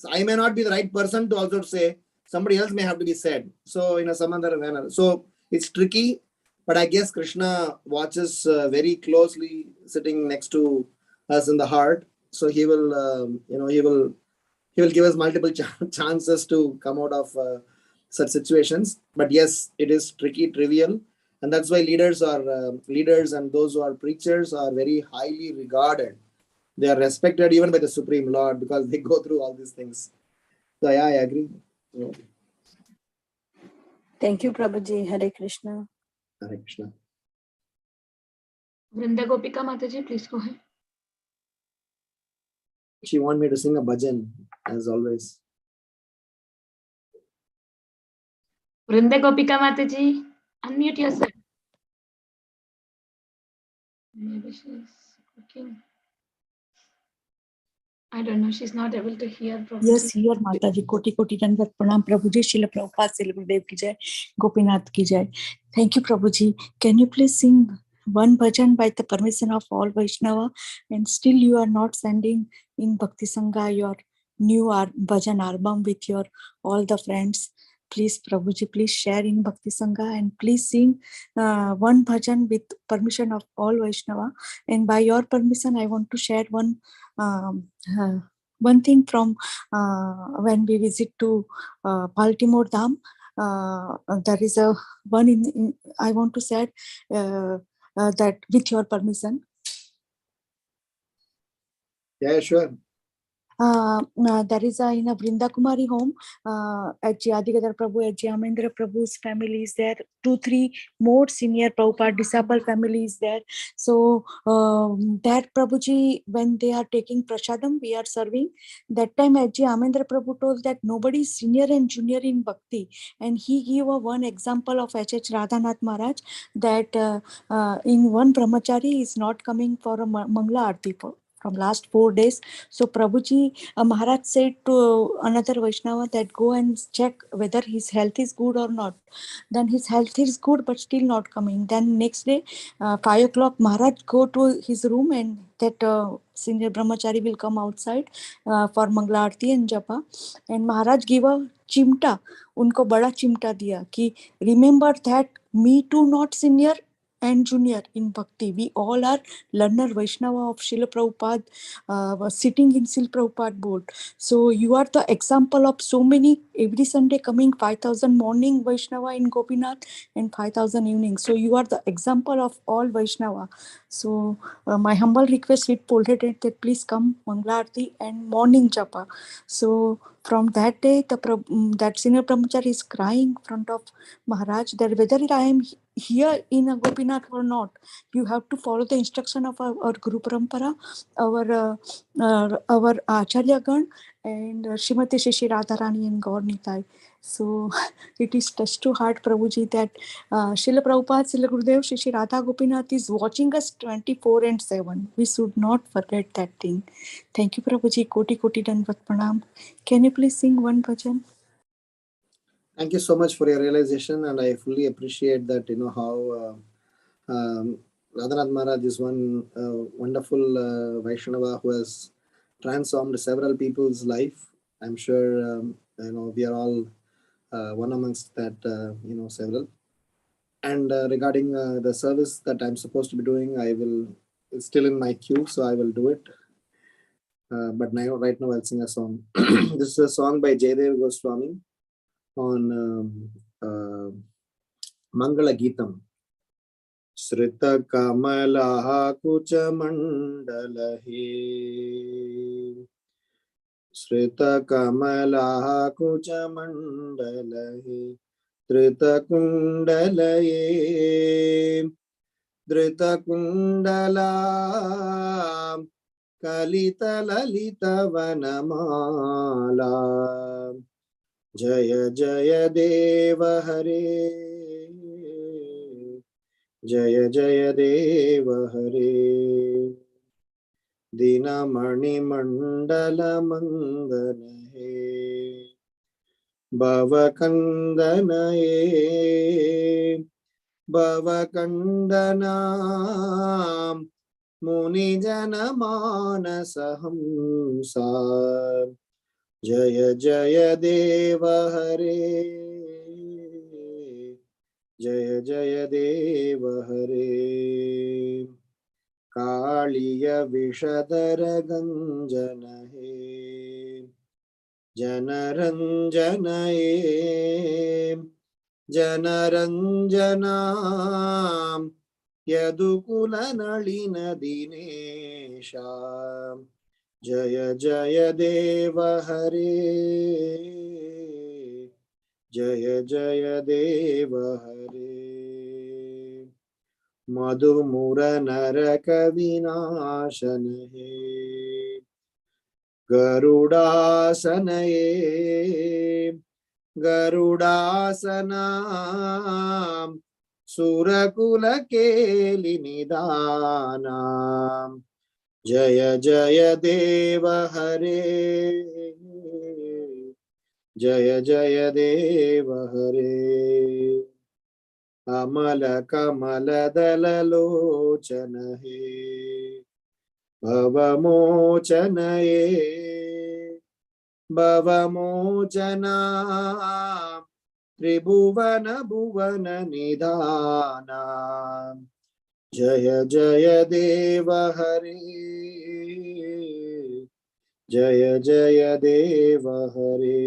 Speaker 8: I may not be the right person to also say, somebody else may have to be said. So in some other manner. So it's tricky, but I guess Krishna watches very closely, sitting next to us in the heart. So he will, he will give us multiple chances to come out of such situations. But yes, it is tricky, trivial, and that's why leaders and those who are preachers are very highly regarded. They are respected even by the Supreme Lord because they go through all these things. So yeah, I agree.
Speaker 7: thank you, Prabhuji. Hare Krishna.
Speaker 8: Hare Krishna.
Speaker 3: Vrinda Gopika Mataji, please go ahead.
Speaker 8: She wanted me to sing a bhajan, as always.
Speaker 3: Vrinda Gopika Mataji, unmute yourself. Maybe she's cooking. I don't know. She's not able to hear probably.
Speaker 9: Yes, here Mataji, koti koti dandat pranam Prabhuji, Srila Prabhupada, Srila Gurudev ki jai, Gopinath ki jai. Thank you, Prabhuji. Can you please sing one bhajan by the permission of all Vaishnava? And still you are not sending in Bhakti Sangha your new bhajan album with your all the friends. Please, Prabhuji, please share in Bhakti Sangha and please sing one bhajan with permission of all Vaishnava. And by your permission, I want to share one thing from when we visit to Baltimore Dham. There is a one in I want to say that with your permission.
Speaker 8: Yeah, sure.
Speaker 9: There is in a Vrinda Kumari home, at Adigadar Prabhu, at Amendra Prabhu's family is there. 2-3 more senior Prabhupada disciple family is there. So that Prabhuji, when they are taking prasadam, we are serving. That time Ajji Amendra Prabhu told that nobody is senior and junior in bhakti, and he gave one example of H.H. Radhanath Maharaj that in one brahmachari is not coming for a Mangla Aarti from last 4 days. So Prabhuji Maharaj said to another Vaishnava that go and check whether his health is good or not. Then his health is good but still not coming. Then next day 5 o'clock Maharaj go to his room and that senior brahmachari will come outside for Mangla Aarti and Japa. And Maharaj give a chimta, unko bada chimta diya ki remember that me too not senior and junior in bhakti. We all are learner Vaishnava of Srila Prabhupada, sitting in Srila Prabhupada board. So you are the example of so many, every Sunday coming 5,000 morning Vaishnava in Gopinath and 5,000 evening. So you are the example of all Vaishnava. So my humble request with Polhead that please come Mangla Aarti and morning Japa. So from that day, that senior brahmachari is crying in front of Maharaj that whether I am here in a Gopinath or not, you have to follow the instruction of our Guru Parampara, our Acharya Gan and Srimati Shishi Radharani and Gaur Nitai. So it is touch to heart, Prabhuji, that Srila Prabhupada, Srila Gurudev, Shishi Radha Gopinath is watching us 24/7. We should not forget that thing. Thank you, Prabhuji. Koti Koti Danvat Pranam. Can you please sing one bhajan?
Speaker 8: Thank you so much for your realization, and I fully appreciate that. You know how Radhanath Maharaj is one wonderful Vaishnava who has transformed several people's life. I'm sure we are all one amongst that several. And regarding the service that I'm supposed to be doing, it's still in my queue, so I will do it. But right now I'll sing a song. This is a song by Jaydev Goswami on Mangala Geetam. Srita Kamalaha Kucha Mandalahe Srita Kamalaha Kucha Mandalahe Trita Kundalaye Drita Kundala Kalita Lalita Vanamala Jaya Jaya Deva Hare Jaya Jaya Deva Hare Dinamani Mandala Mandanahe Bhavakandanaye Bhavakandanam Munijana Manasahamsa Jaya Jaya Deva Hare Jaya Jaya Deva Hare Kaliya Vishadara Ganjanahe Janaranjanaye Janaranjanam Yadukula Nalina Dinesha Jaya Jaya Deva Hare Jaya Jaya Deva Hare Madhumura Naraka Vinashanahe Garudasanaye गरुडासनां सुरकुलकेलिनिदानां जय जय देव हरे जय जय देव हरे अमल कमल दल लोचन हे भवमोचन ये भवमोचना त्रिभुवन भुवन निधाना जय जय देव हरे जय जय देव हरे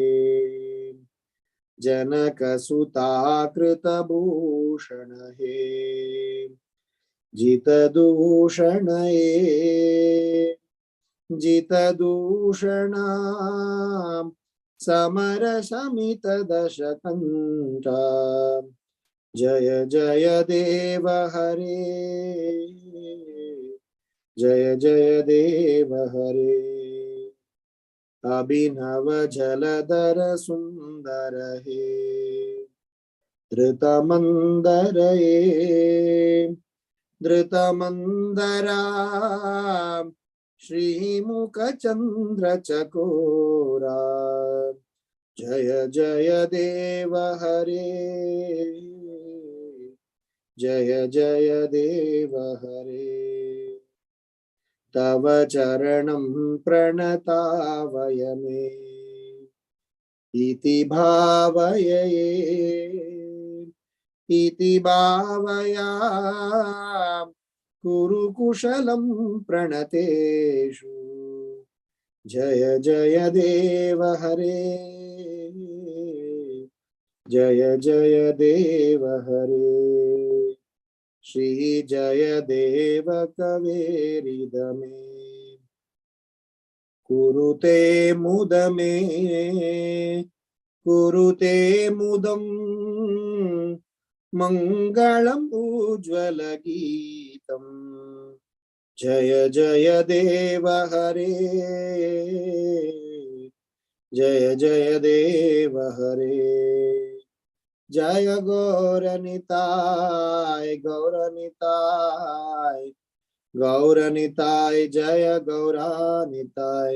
Speaker 8: जनक सुताकृत भूषण हे जित दूषण ये जित दूषण समर समित दशकंठा जय जय देव हरे जय जय देव हरे अभिनव जलधर सुंदर हे धृत मंदर ये धृत मंदरा श्रीमुख चंद्र चकोरा जय जय देव हरे जय जय देव हरे तव चरणं प्रणतावयमे इति भावये इति भावया कुरु कुशलं प्रणतेषु जय जय देव हरे जय जय देव हरे श्री जय देव कवेरिदमे कुरुते मुदमे कुरुते मुदं मंगलम उज्ज्वल गीतम जय जय देव हरे जय जय देव हरे जय गौरनिताय गौरनिताय गौरनिताय जय गौरानिताय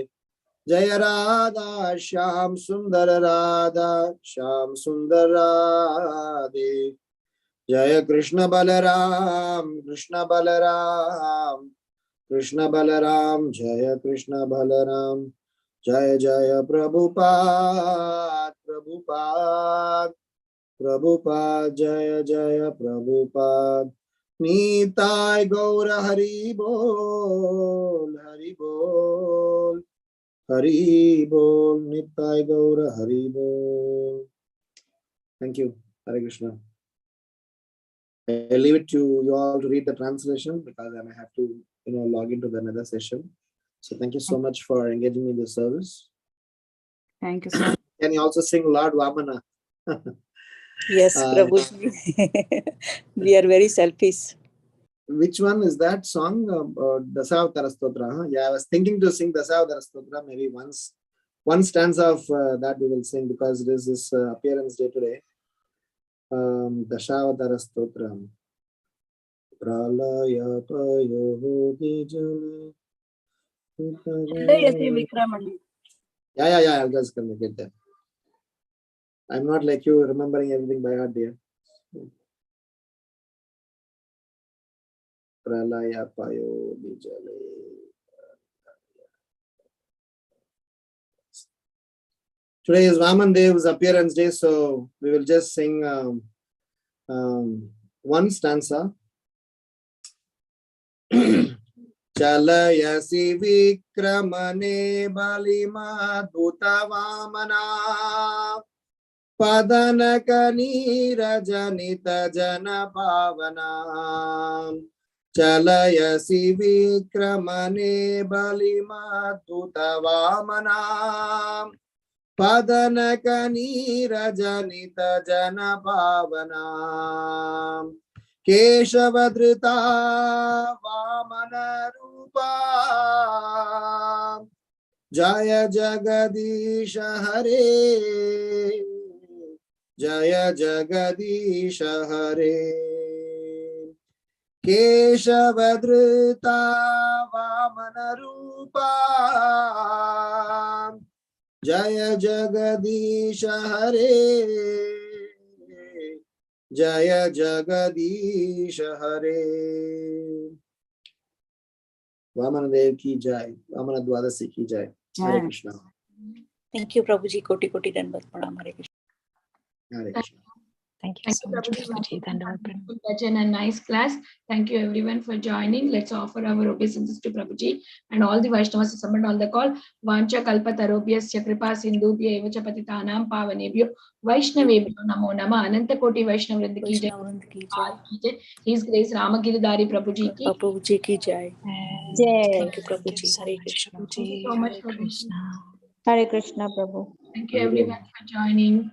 Speaker 8: जय राधा श्याम सुंदर राधा श्याम सुंदर राधे जय कृष्ण बलराम कृष्ण बलराम कृष्ण बलराम जय कृष्ण बलराम जय जय प्रभुपाद प्रभुपाद प्रभुपाद जय जय प्रभुपाद नीताय गौर हरि बोल हरि बोल हरि बोल निताय गौर हरि बोल thank you Hare Krishna I leave it to you all to read the translation because I may have to, log into another session. So thank you so much for engaging in this service.
Speaker 1: Thank you so much.
Speaker 8: Can you also sing Lord Vamana?
Speaker 9: Yes, Prabhu. We are very selfish.
Speaker 8: Which one is that song? Dasavatara Stotra. Huh? Yeah, I was thinking to sing Dasavatara Stotra. Maybe one stanza of that we will sing because it is this appearance day today. Dasavatara Stotra. Pralaya payo dijale. Yeah. I'll just get there. I'm not like you remembering everything by heart, dear. Pralaya payo dijale. Today is Vaman Dev's appearance day, so we will just sing one stanza. Chalayasi vikramane balimadhuta vamana padanakani jana pavana Chalayasi vikramane balimadhuta vamana padanakani jana pavana केशवधृता वामन रूपा जय जगदीश हरे जय जगदीश हरे केशवधृता वामन रूपा जय जगदीश हरे जय जगदीश हरे वामन देव की जय वामन द्वादशी की जय हरे Krishna
Speaker 9: Thank you, Prabhuji. Koti koti dandavat pranam. Hare Krishna.
Speaker 8: Hare Krishna
Speaker 1: Thank you
Speaker 3: Thank
Speaker 1: so
Speaker 3: you,
Speaker 1: much,
Speaker 3: Prabhuji.
Speaker 1: Prabhuji. Dandavad pranam.
Speaker 3: Wonderful bhajan and nice class. Thank you everyone for joining. Let's offer our obeisances to Prabhuji and all the Vaishnavas assembled on the call. Vancha kalpa tarobhyasya kripa sindhubhya eva cha patitanam pavanebhyo Vaishnavebhyo namo namah. Ananta koti Vaishnavrind ki jai.
Speaker 9: Vaishnavrind ki jai.
Speaker 3: His Grace Ramgiridhari Prabhuji ki.
Speaker 9: Prabhuji ki jai. Thank you,
Speaker 1: Thank you
Speaker 9: Prabhuji.
Speaker 1: so
Speaker 9: Hare
Speaker 1: much,
Speaker 9: Krishna.
Speaker 3: Thank you
Speaker 1: Prabhuji.
Speaker 3: so much
Speaker 1: Hare
Speaker 3: for being here.
Speaker 1: Krishna.
Speaker 10: Hare Krishna, Prabhu.
Speaker 3: Thank you everyone for joining.